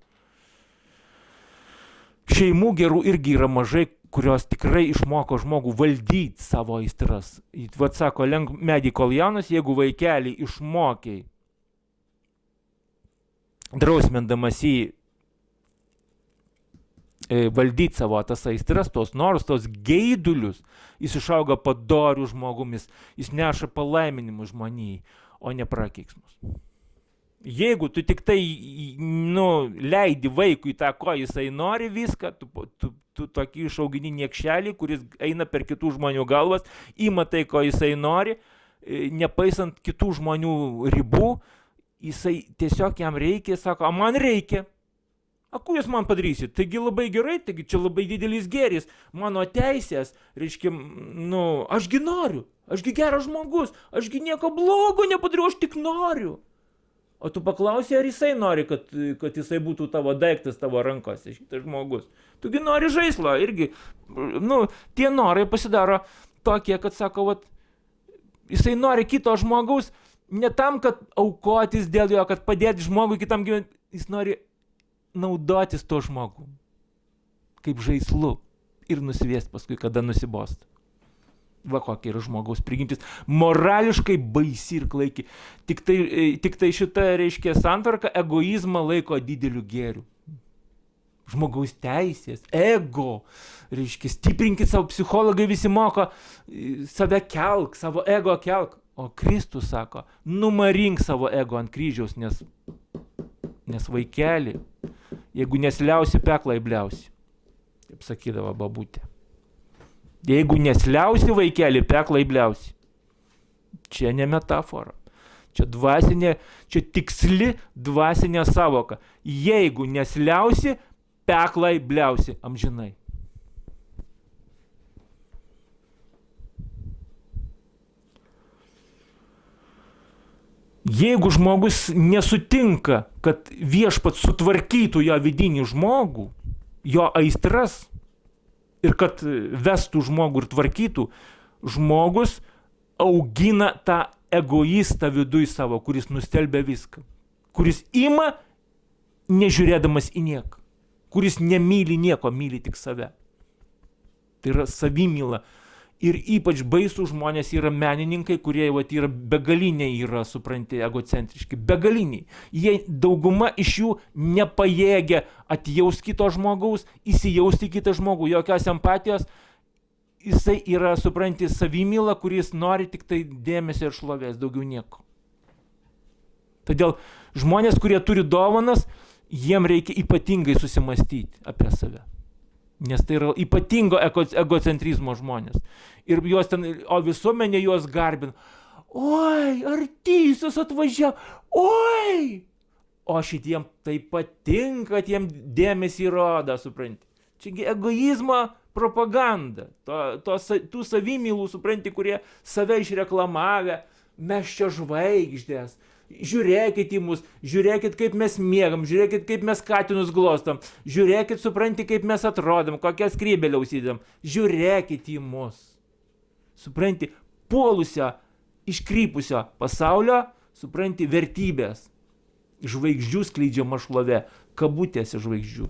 Šeimų gerų irgi yra mažai, kurios tikrai išmoko žmogų valdyti savo aistras. Vat sako, lenk medį kol jaunas, jeigu vaikelį išmokiai, drausmindamas jį valdyti savo tas aistras, tos norus, tos geidulius, jis išauga padorių žmogumis, jis neša palaiminimus žmonijai, o ne prakeiksmus. Jeigu tu tik tai leidi vaikui tą, ko jisai nori viską, tu tokį išaugini niekšelį, kuris eina per kitų žmonių galvas, ima tai, ko jisai nori, nepaisant kitų žmonių ribų, jisai tiesiog jam reikia, sako, man reikia. Ko jūs man padarysit? Taigi labai gerai, taigi čia labai didelis gėris, mano teisės, reiškia, ašgi noriu, ašgi geras žmogus, ašgi nieko blogo nepadariau, aš tik noriu. O tu paklausai, ar jisai nori, kad jisai būtų tavo daiktas tavo rankose, šitas žmogus. Tugi nori žaislo, irgi, tie norai pasidaro tokie, kad sako, jisai nori kito žmogaus, ne tam, kad aukotis dėl jo, kad padėti žmogui kitam gyventi, jis nori naudotis to žmogų, kaip žaislu ir nusviesti paskui, kada nusibosta. Va kokia yra žmogaus prigimtis, morališkai baisi ir klaiki. Tik tai šita, reiškia, santvarka egoizmą laiko dideliu gėriu. žmogaus teisės, ego, reiškia, stiprinkit savo, psichologai visi moko, save kelk, savo ego kelk. O Kristus sako, numarink savo ego ant kryžiaus, nes vaikeli, jeigu nesliausi, peklą įbliausi. Taip sakydavo babutė. Jeigu nesliausi, vaikeli, peklą įbliausi. Čia ne metafora. Čia dvasinė, čia tiksli dvasinė savoka. Jeigu nesliausi, peklą įbliausi amžinai. Jeigu žmogus nesutinka, kad viešpats sutvarkytų jo vidinį žmogų, jo aistras ir kad vestų žmogų ir tvarkytų, žmogus augina tą egoistą viduj savo, kuris nustelbia viską, kuris ima nežiūrėdamas į nieką, kuris nemyli nieko, myli tik save. Tai yra savimyla. Ir ypač baisų žmonės yra menininkai, kurie yra begaliniai, yra, supranti, egocentriški, begaliniai. Jie dauguma iš jų nepajėgia atjausti kito žmogaus, įsijausti kitą žmogų, jokios empatijos. Jisai yra, supranti, savimyla, kuris nori tik tai dėmesio ir šlovės, daugiau nieko. Todėl žmonės, kurie turi dovanas, jiem reikia ypatingai susimastyti apie save. Nes tai yra ypatingo egocentrizmo žmonės. Ir juos ten, o visuomenė juos garbina. Oi, artistas atvažiavo, oi! O šitiem tai patinka, kad jiem dėmesį rodo, supranti. Čiagi egoizmo propaganda. Tų savimylų, supranti, kurie save išreklamavę, mes čia žvaigždės. Žiūrėkit į mus, žiūrėkit, kaip mes miegam, žiūrėkit, kaip mes katinus glostam, žiūrėkit, supranti, kaip mes atrodom, kokią skrybelę užsidedam, žiūrėkit į mus. Supranti, puolusio, iškrypusio pasaulio, supranti, vertybės, žvaigždžių skleidžiama šlovė, kabutėse žvaigždžių.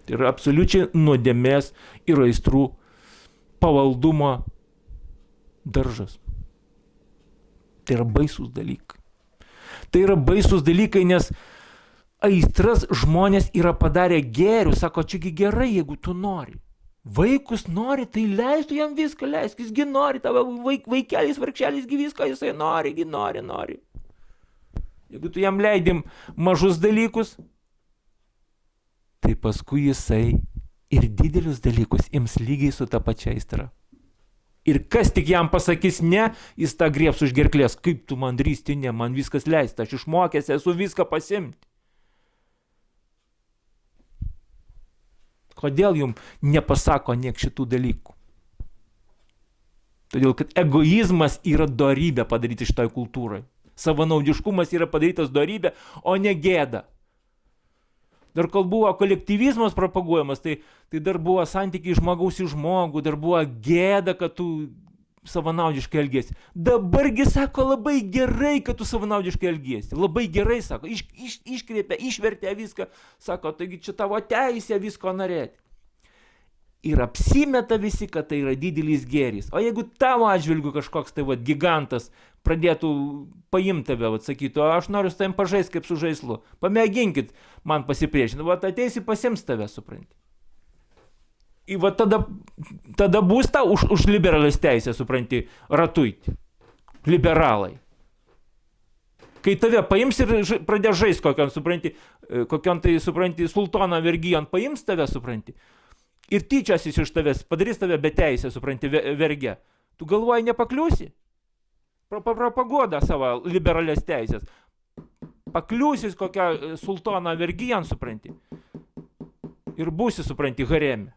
Tai yra absoliučiai nuodėmės ir aistrų pavaldumo daržas. Tai yra baisus dalykai. Tai yra baisus dalykai, nes aistras žmonės yra padarę gėrių. Sako, čiagi gerai, jeigu tu nori. Vaikus nori, tai leistų jam viską, leisk, jisgi nori, tavo vaikelis, vargšelis, viską jisai nori, nori. Jeigu tu jam leidim mažus dalykus, tai paskui jisai ir didelius dalykus ims lygiai su ta pačia aistra. Ir kas tik jam pasakys ne, jis tą griebs už gerklės. Kaip tu man drįsti, ne, man viskas leista, aš išmokęs esu viską pasimti. Kodėl jums nepasako niek šitų dalykų? Todėl, kad egoizmas yra dorybė padaryti šitoj kultūrai. Savanaudiškumas yra padarytas dorybė, o ne gėda. Dar kol buvo kolektyvizmas propaguojamas, tai dar buvo santykiai žmogaus į žmogų, dar buvo gėda, kad tu savanaudiškai elgiesi. Dabargi sako, labai gerai, kad tu savanaudiškai elgiesi. Labai gerai, sako, iškreipia, išvertė viską, sako, taigi čia tavo teisė visko norėti. Ir apsimeta visi, kad tai yra didelis gėris. O jeigu tavo atžvilgiu kažkoks tai gigantas pradėtų paimti tave, sakytų, aš noriu su tavim pažaisti kaip su žaislu, pamėginkit man pasipriešinti, ateisi pasims tave, supranti. Ir tada bus tau už liberalės teisę, supranti, ratuiti. Liberalai. Kai tave paims ir pradės žaisti kokiam tai, supranti, sultono vergijon paims tave, supranti, ir tyčiasis iš tavęs, padarys tave be teisę, supranti, verge. Tu galvoji, nepakliūsi? Propaguoda savo liberalės teisės. Pakliūsis kokią sultoną vergijan, supranti. Ir būsi, supranti, hareme.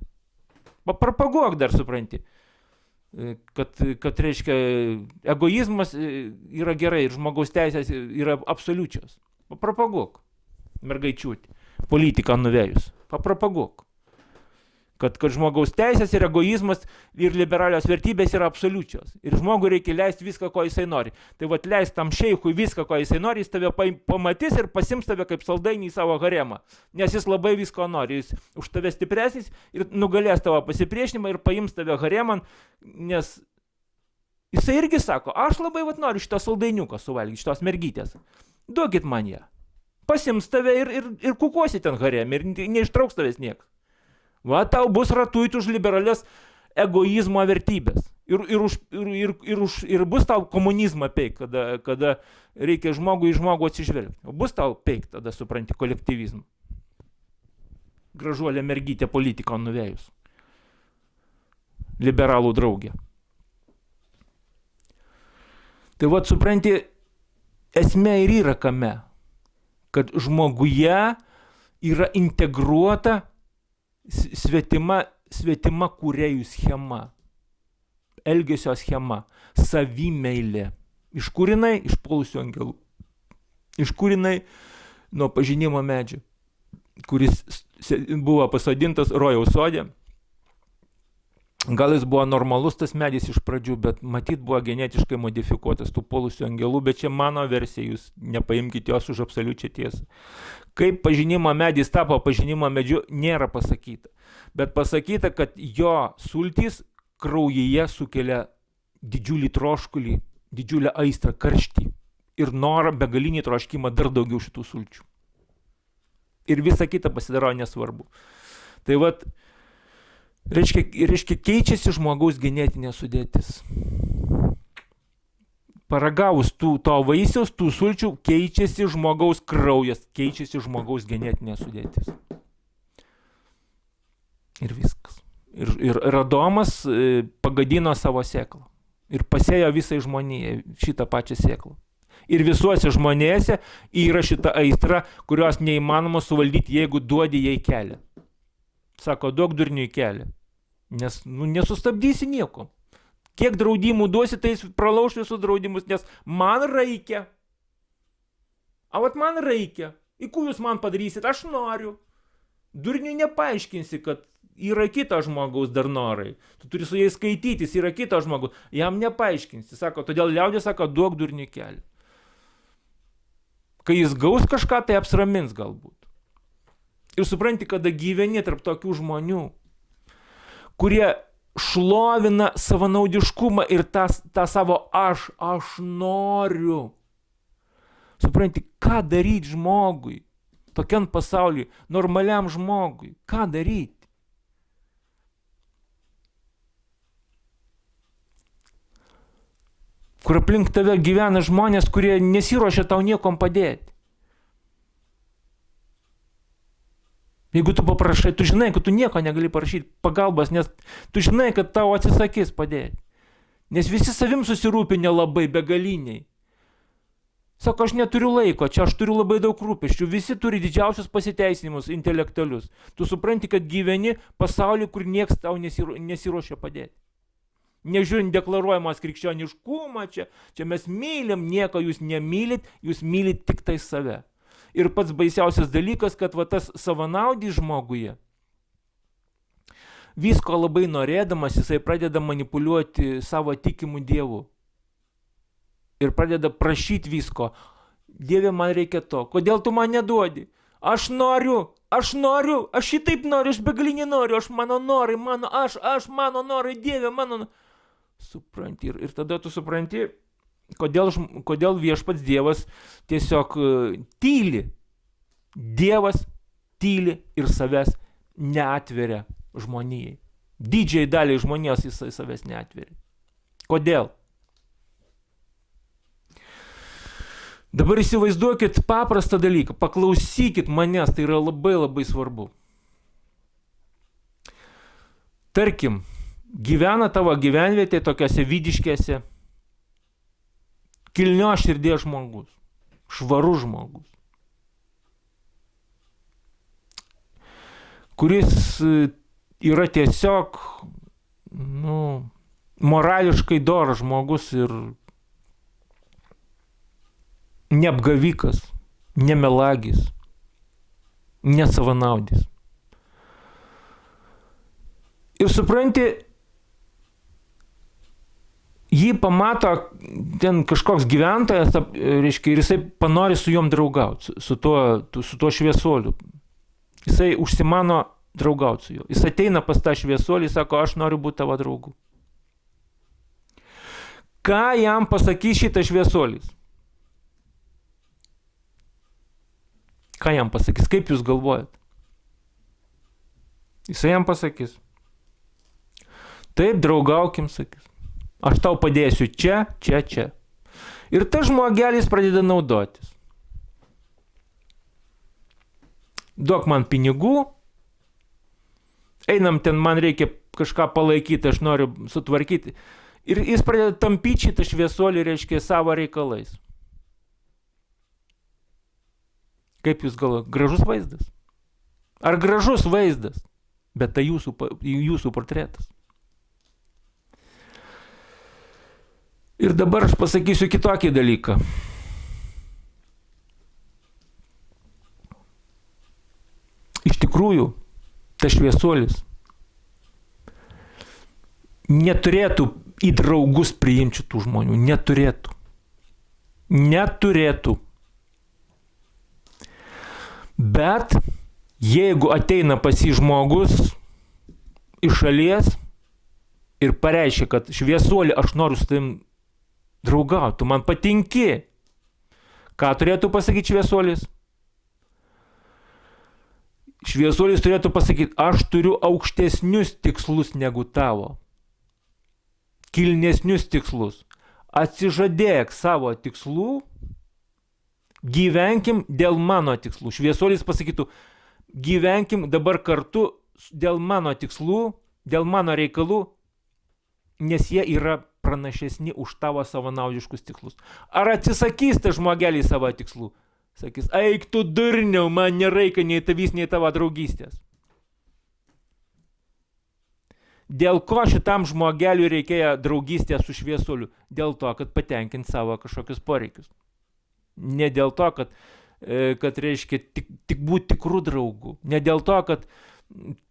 Propaguok dar, supranti. Kad reiškia, egoizmas yra gerai ir žmogaus teisės yra absoliučios. Propaguok, mergaičiūti. Politiką nuvėjus. Propaguok. Kad žmogaus teisės ir egoizmas ir liberalios vertybės yra absoliučios. Ir žmogui reikia leisti viską, ko jisai nori. Tai leist tam šeichui viską, ko jisai nori, jis tave pamatys ir pasims tave kaip saldainį į savo haremą. Nes jis labai visko nori. Jis už tave stipresnis ir nugalės tavo pasipriešinimą ir paims tave haremą, nes jisai irgi sako, aš labai noriu šitą saldainiuką suvalgyti, šitos mergytės. Duokit man ją. pasims tave ir kukuosi ten harem, ir neištrauks tavęs niekas. Va, tau bus ratuit už liberalias egoizmo vertybės. Ir bus tau komunizmą peik, kada reikia žmogų į žmogų atsižvelgti. O bus tau peik, tada supranti kolektyvizmą. Gražuolė mergytė politiką nuvėjus. Liberalų draugė. Tai vat supranti, esmė ir yra kame, kad žmoguje yra integruota svetima kūrėjų schema, elgesio schema, savimeilė. Iš kur jinai? Iš puolusių angelų. Iš kur jinai? Nuo pažinimo medžio, kuris buvo pasodintas rojaus sode. Gal jis buvo normalus tas medis iš pradžių, bet matyt buvo genetiškai modifikuotas tų puolusių angelų, bet čia mano versija, jūs nepaimkite jos už absoliučią tiesą. Kaip pažinimo medis tapo pažinimo medžiu, nėra pasakyta. Bet pasakyta, kad jo sultys kraujyje sukelia didžiulį troškulį, didžiulę aistrą, karštį ir norą, begalinį troškimą dar daugiau šitų sulčių. Ir visa kita pasidaro nesvarbu. Tai vat, reiškia keičiasi žmogaus genetinė sudėtis. Paragavus to vaisiaus, tų sulčių, keičiasi žmogaus kraujas, keičiasi žmogaus genetinė sudėtis. Ir viskas. Ir Adomas pagadino savo sėklą. Ir pasėjo visai žmonijai šitą pačią sėklą. Ir visuose žmonėse yra šita aistra, kurios neįmanoma suvaldyti, jeigu duodi jai kelią. Sako, duok durniui kelią. Nes nesustabdysi nieko. Kiek draudimų duosi, tai jis pralauš visus draudimus, nes man reikia. A vat man reikia. Į kur jūs man padarysit? Aš noriu. Durniui nepaaiškinsi, kad yra kitas žmogaus dar norai. Tu turi su jais skaitytis, yra kitas žmogus. Jam nepaaiškinsi. Sako, todėl liaudė sako, duok durniui kelią. Kai jis gaus kažką, tai apsramins galbūt. Ir supranti, kada gyveni tarp tokių žmonių, kurie šlovina savanaudiškumą ir tą savo aš noriu. Supranti, ką daryti žmogui, tokiam pasauliui, normaliam žmogui, ką daryti? Kur aplink tave gyvena žmonės, kurie nesiruošia tau niekom padėti. Jeigu tu paprašai, tu žinai, kad tu nieko negali parašyti pagalbos, nes tu žinai, kad tau atsisakys padėti. Nes visi savim susirūpinę labai begaliniai. Sako, aš neturiu laiko, čia aš turiu labai daug rūpesčių, visi turi didžiausius pasiteisinimus intelektualius. Tu supranti, kad gyveni pasaulyje, kur nieks tau nesiruošia padėti. Nežiūrint deklaruojamas krikščioniškumą, čia mes mylim, nieko jūs nemylit, jūs mylit tik tai save. Ir pats baisiausias dalykas, kad va tas savanaudis žmoguje, visko labai norėdamas, jisai pradeda manipuliuoti savo tikimų dievų. Ir pradeda prašyti visko. Dieve, man reikia to. Kodėl tu man neduodi? Aš noriu, aš šitaip noriu, aš begalinį noriu, mano norai, mano norai, Dieve, mano. Supranti. Ir tada tu supranti, kodėl viešpats Dievas tiesiog tyli. Dievas tyli ir savęs neatveria žmonijai. Didžiai daliai žmonijos jis savęs neatveria. Kodėl? Dabar įsivaizduokit paprastą dalyką, paklausykit manęs, tai yra labai labai svarbu. Tarkim, gyvena tavo gyvenvietė tokiose Vydiškėse, kilnios širdies žmogus, švarus žmogus, kuris yra tiesiog, morališkai doras žmogus ir neapgavikas, nemelagis, nesavanaudis. Ir supranti, jį pamato ten kažkoks gyventojas, reiškia, ir jisai panori su juom draugauti, su tuo šviesuoliu. Jisai užsimano draugauti su juo. Jis ateina pas tą šviesuolį, sako, aš noriu būti tavo draugu. Ką jam pasakys šitas šviesuolis? Ką jam pasakys? Kaip jūs galvojat? Jisai jam pasakys. Taip, draugaukim, sakys. Aš tau padėsiu čia, čia, čia. Ir tas žmogelis pradeda naudotis. Duok man pinigų, einam ten, man reikia kažką palaikyti, aš noriu sutvarkyti. Ir jis pradeda tampyti šitą šviesuolį, reiškia, savo reikalais. Kaip jūs galvojate, gražus vaizdas? Ar gražus vaizdas? Bet tai jūsų portretas. Ir dabar aš pasakysiu kitokį dalyką. Iš tikrųjų, tas šviesuolis neturėtų į draugus priimti tų žmonių. Neturėtų. Neturėtų. Bet jeigu ateina pas jį žmogus iš šalies ir pareiškia, kad šviesuolį aš noriu su tavim draugauti, tu man patinki, ką turėtų pasakyti šviesuolis? Šviesuolis turėtų pasakyti, aš turiu aukštesnius tikslus negu tavo. Kilnesnius tikslus. Atsižadėk savo tikslų, gyvenkim dėl mano tikslų. Šviesuolis pasakytų, gyvenkim dabar kartu dėl mano tikslų, dėl mano reikalų, nes jie yra pranašesni už tavo savanaudiškus tikslus. Ar atsisakys tas žmogelis savo tikslų? Sakys, eik tu durniau, man nereikia nei tavys, nei tavo draugystės. Dėl ko šitam žmogeliui reikėjo draugystės su šviesuoliu? Dėl to, kad patenkint savo kažkokius poreikius. Ne dėl to, kad reiškia tik būti tikrų draugų. Ne dėl to, kad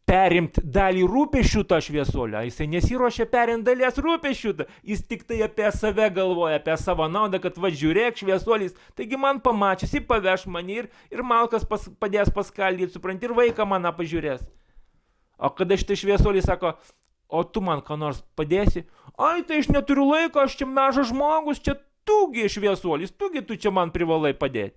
perimti dalį rūpesčių to šviesuolio. Jisai nesiruošia perimti dalies rūpesčių. Jis tik tai apie save galvoja, apie savo naudą, kad va žiūrėk šviesuolis, taigi man pamačius, jis paveš mane ir malkas padės paskaldyti, supranti, ir vaiką mane pažiūrės. O kada šitai šviesuolis sako, o tu man ką nors padėsi? Ai, tai aš neturiu laiko, aš čia mažas žmogus, čia tugi šviesuolis, tugi tu čia man privalai padėti.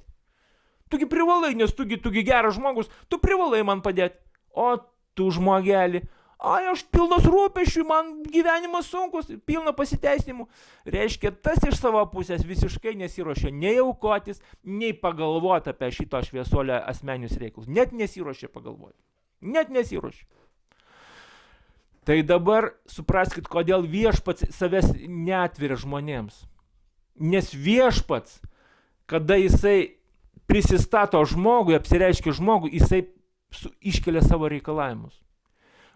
Tugi privalai, nes tugi geras žmogus, tu privalai man padėti. O tu žmogelį, ai, aš pilnas rūpesčių, man gyvenimas sunkus, pilna pasiteisinimų. Reiškia, tas iš savo pusės visiškai nesiruošia nei aukotis, nei pagalvoti apie šito šviesuolio asmeninius reikalus. Net nesiruošia pagalvoti. Net nesiruošia. Tai dabar supraskit, kodėl viešpats savęs neatveria žmonėms. Nes viešpats, kada jisai prisistato žmogui, apsireiškia žmogui, jisai iškelia savo reikalavimus.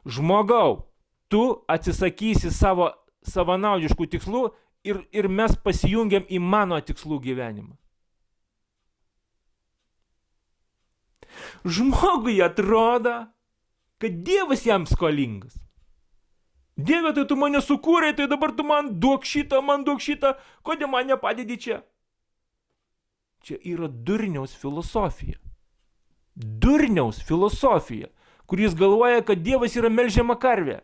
Žmogau, tu atsisakysi savo savanaudiškų tikslų ir mes pasijungiam į mano tikslų gyvenimą. Žmogui atrodo, kad Dievas jam skolingas. Dieve, tai tu mane sukūrei, tai dabar tu man duok šitą, kodėl man nepadedi čia? Čia yra durniaus filosofija. Durniaus filosofija, kuris galvoja, kad Dievas yra melžiama karvė.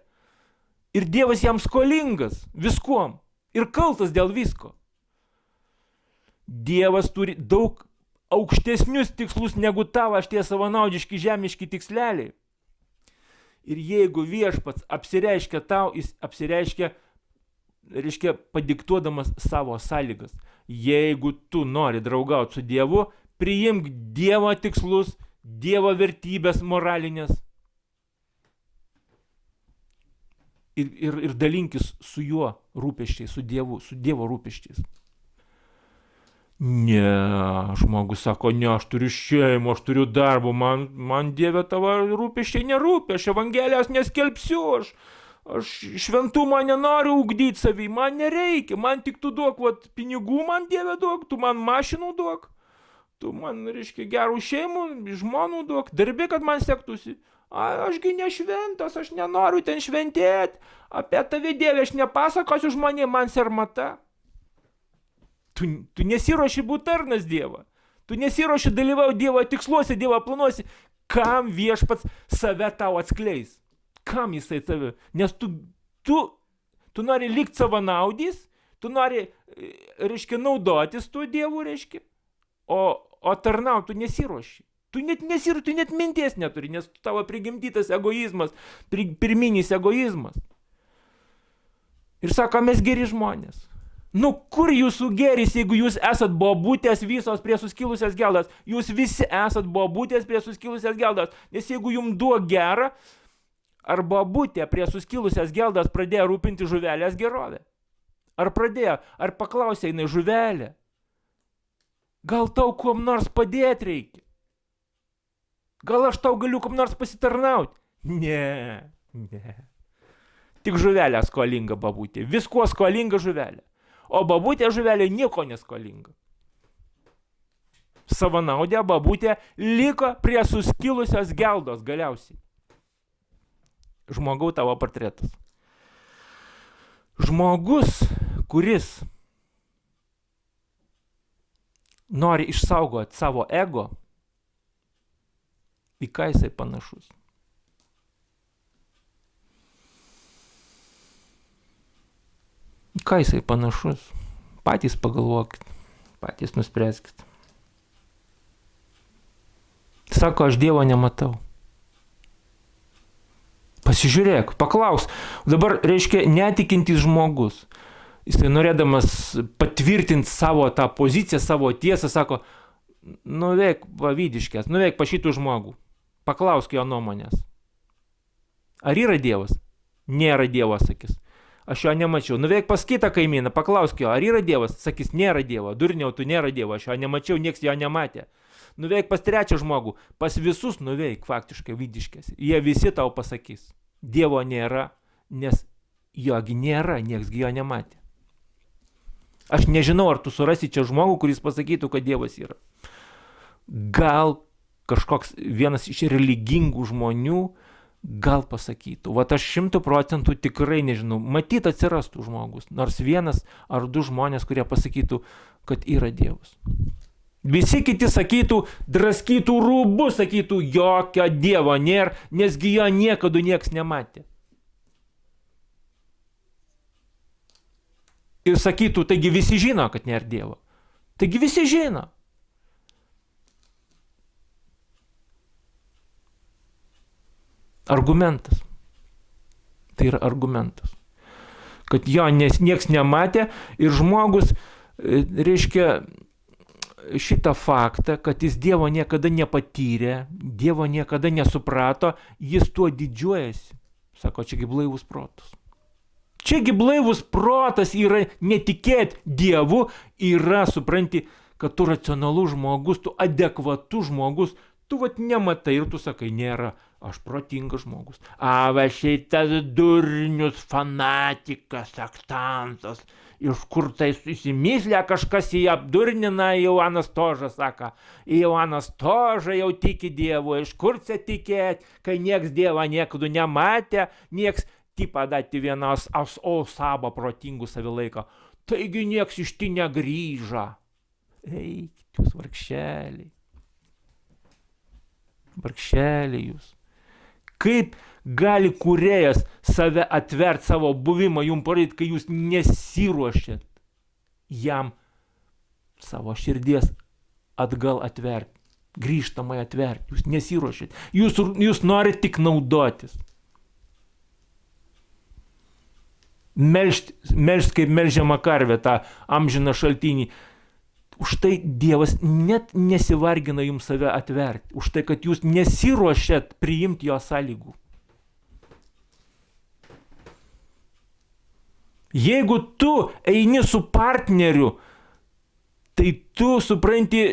Ir Dievas jam skolingas viskuom. Ir kaltas dėl visko. Dievas turi daug aukštesnius tikslus negu tavo šitie savanaudiški žemiški tiksleliai. Ir jeigu viešpats apsireiškia tau, jis apsireiškia, reiškia, padiktuodamas savo sąlygas. Jeigu tu nori draugauti su Dievu, priimk Dievo tikslus, Dievo vertybės moralinės ir dalinkis su juo rūpesčiais, su Dievo rūpesčiais. Ne, žmogus sako, ne, aš turiu šeimą, aš turiu darbą, man Dieve tavo rūpesčiai nerūpi, aš evangelijos neskelbsiu, aš šventumą nenoriu ugdyti savį, man nereikia, man tik tu duok pinigų, man Dieve duok, tu man mašinų duok. Tu man, reiškia, gerų šeimų, žmonų duok, darbi, kad man sektųsi. Ašgi nešventas, aš nenoriu ten šventėti. Apie tave, Dieve, aš nepasakosiu žmonėm, man sermata. Tu nesiruoši būti tarnas Dievo. Tu nesiruoši dalyvauti Dievo tiksluose, Dievo planuose. Kam viešpats save tau atskleis? Kam jisai tave? Nes tu nori likti savanaudis, tu nori, reiškia, naudotis tu Dievu, reiškia. O tarnauti tu nesiruoši. Tu net minties neturi, nes tavo prigimdytas egoizmas, pirminis egoizmas. Ir sako, mes geri žmonės. Nu, kur jūsų geris, jeigu jūs esat bobutės visos prie suskilusias geldas? Jūs visi esat bobutės prie suskilusias geldas. Nes jeigu jums duo gera, ar bobutė prie suskilusias geldas pradėjo rūpinti žuvelės gerovę? Ar pradėjo? Ar paklausė jinai žuvelė? Gal tau kuom nors padėti reikia? Gal aš tau galiu kuom nors pasitarnauti? Ne. Tik žuvelė skolinga babutė. Viskuo skolinga žuvelė. O babutė žuvelė nieko neskolinga. Savanaudė babutė liko prie suskilusios geldos galiausiai. Žmogau tavo portretas. Žmogus, kuris nori išsaugoti savo ego, į ką jisai panašus? Ką jisai panašus? Patys pagalvokit, patys nuspręskit. Sako, aš Dievo nematau. Pasižiūrėk, paklaus. Dabar, reiškia, netikintis žmogus. Jisai norėdamas patvirtinti savo tą poziciją, savo tiesą, sako, nuveik pavydiškės, nuveik pa šitų žmogų. Paklausk jo nuomonės. Ar yra Dievas? Nėra Dievo, sakys. Aš jo nemačiau. Nuveik pas kitą kaimyną, paklausk jo, ar yra Dievas? Sakys, nėra Dievo. Durniau, tu nėra Dievo, aš jo nemačiau, nieks jo nematė. Nuveik pas trečią žmogų, pas visus nuveik faktiškai vydiškės. Jie visi tau pasakys. Dievo nėra, nes jogi nėra, nieks jo nematė. Aš nežinau, ar tu surasi čia žmogų, kuris pasakytų, kad Dievas yra. Gal kažkoks vienas iš religingų žmonių gal pasakytų. Vat aš 100% tikrai nežinau. Matyt atsirastų žmogus. Nors vienas ar du žmonės, kurie pasakytų, kad yra Dievas. Visi kiti sakytų, draskytų rūbus, sakytų, jokio Dievo nėra, nesgi jo niekada nieks nematė. Ir sakytų, taigi visi žino, kad nėra Dievo. Taigi visi žino. Argumentas. Tai yra argumentas. Kad jo nieks nematė ir žmogus, reiškia, šitą faktą, kad jis Dievo niekada nepatyrė, Dievo niekada nesuprato, jis tuo didžiuojasi. Sako, čiagi blaivus protas. Čiagi blaivus protas yra netikėt Dievu, yra, supranti, kad tu racionalus žmogus, tu adekvatus žmogus, tu vat nematai ir tu sakai, nėra, aš protingas žmogus. A, va šitas durnius fanatikas, sektantas, iš kur tai įsimyslė kažkas jį apdurnina, Joanas Toža sako, Joanas Toža jau tiki Dievu, iš kur čia tikėt, kai nieks Dievą niekada nematė, nieks tipą dati vienas sabo protingų savilaiko, taigi nieks iš ti negrįža. Eikit jūs vargšeliai. Vargšeliai jūs. Kaip gali kūrėjas save atvert savo buvimą jums parodyti, kai jūs nesiruošėt jam savo širdies atgal atverti, grįžtamai atverti, jūs nesiruošėt, jūs norit tik naudotis. Melžt kaip melžiama karvė tą amžiną šaltinį. Už tai Dievas net nesivargina jums save atverti. Už tai, kad jūs nesiruošėt priimti jo sąlygų. Jeigu tu eini su partneriu, tai tu supranti,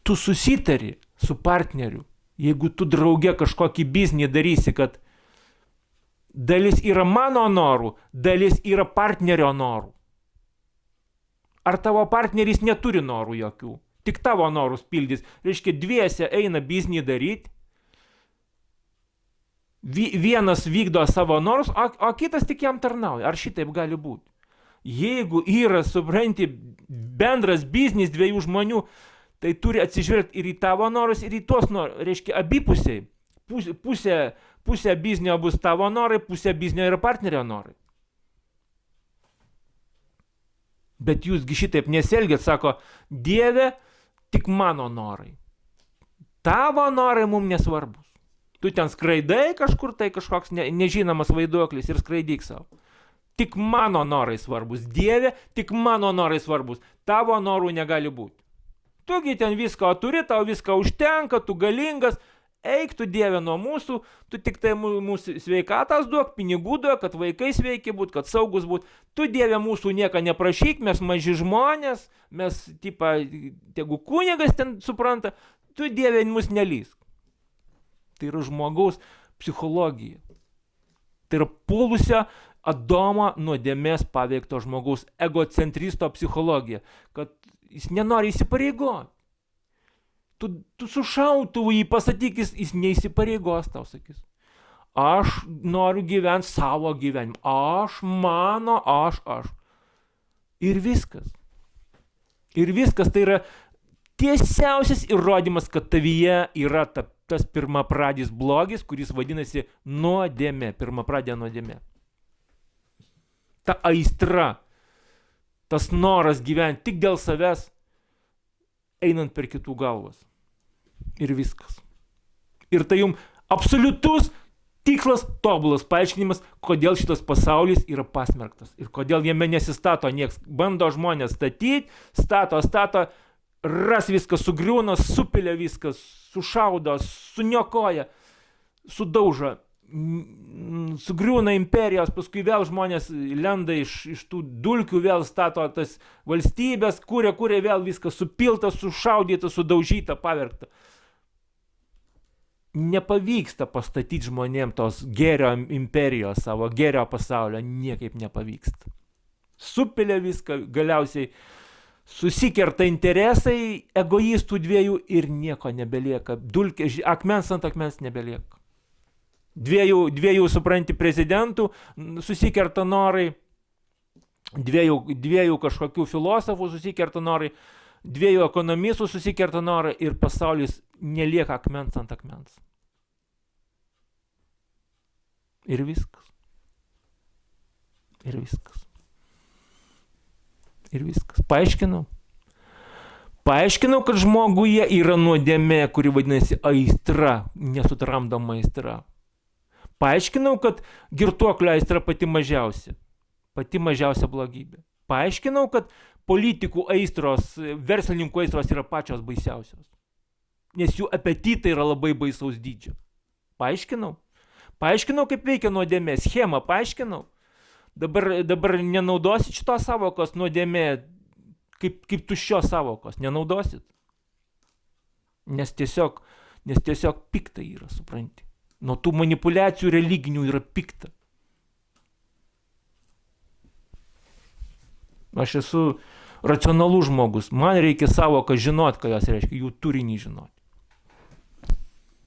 tu susitari su partneriu. Jeigu tu drauge kažkokį biznį darysi, kad dalis yra mano norų, dalis yra partnerio norų. Ar tavo partneris neturi norų jokių? Tik tavo norus pildys. Reiškia, dviese eina biznį daryti. Vienas vykdo savo norus, o kitas tik jam tarnauja. Ar šitaip gali būti? Jeigu yra, supranti, bendras biznis dviejų žmonių, tai turi atsižvelgti ir į tavo norus, ir į tuos norus. Reiškia, abipusiai. Pusė biznio bus tavo norai, pusė biznio yra partnerio norai. Bet jūsgi šitaip nesielgėt, sako, Dieve, tik mano norai. Tavo norai mums nesvarbus. Tu ten skraidai kažkur, tai kažkoks nežinomas vaiduoklis ir skraidyk savo. Tik mano norai svarbus. Dieve, tik mano norai svarbus. Tavo norų negali būti. Tugi ten viską turi, tau viską užtenka, tu galingas. Eik tu, Dieve, nuo mūsų, tu tik tai mūsų sveikatas duok, pinigų duok, kad vaikai sveiki būt, kad saugus būt. Tu, Dieve, mūsų nieko neprašyk, mes maži žmonės, mes, tegu kunigas ten supranta, tu, Dieve, mus nelysk. Tai yra žmogaus psichologija. Tai yra puolusio Adomo nuodėmės paveikto žmogaus egocentristo psichologija, kad jis nenori įsipareigoti. Tu su šautuvu jį pasakyk, jis neįsipareigos, tau sakys. Aš noriu gyventi savo gyvenimą. Aš. Ir viskas. Ir viskas tai yra tiesiausias įrodymas, kad tavyje yra tas pirmapradis blogis, kuris vadinasi nuodėmė, pirmapradė nuodėmė. Ta aistra, tas noras gyventi tik dėl savęs, einant per kitų galvas. Ir viskas. Ir tai jums absoliutus tikslas, tobulas paaiškinimas, kodėl šitas pasaulis yra pasmerktas. Ir kodėl jame nesistato nieks. Bando žmonės statyti, stato, ras viską sugriūna, supilia viską, sušaudo, suniokoja, sudaužo, sugriūna imperijos, paskui vėl žmonės lenda iš tų dulkių, vėl stato tas valstybės, kuria vėl viską supilta, sušaudyta, sudaužyta, pavergta. Nepavyksta pastatyti žmonėm tos gėrio imperijos, savo gėrio pasaulio, niekaip nepavyksta. Supilia viską, galiausiai susikerta interesai egoistų dviejų ir nieko nebelieka. Dulkė, akmens ant akmens nebelieka. Dviejų supranti, prezidentų susikerta norai, dviejų kažkokių filosofų susikerta norai, dviejų ekonomistų susikerta norai ir pasaulis nelieka akmens ant akmens. Ir viskas. Ir viskas. Ir viskas. Paaiškinau, kad žmoguje yra nuodėmė, kuri vadinasi aistra, nesutramdoma aistra. Paaiškinau, kad girtuoklio aistra pati mažiausia blogybė. Paaiškinau, kad politikų aistros, verslininkų aistros yra pačios baisiausios. Nes jų apetitai yra labai baisaus dydžio. Paaiškinau, kaip veikia nuodėmė. Schemą paaiškinau. Dabar nenaudosit šitos savokos nuodėmė kaip tuščios savokos. Nenaudosit. Nes tiesiog pikta yra, supranti. Nuo tų manipulacijų religinių yra pikta. Aš esu racionalus žmogus. Man reikia savoką žinot, ką jos reiškia, jų turinį žinot.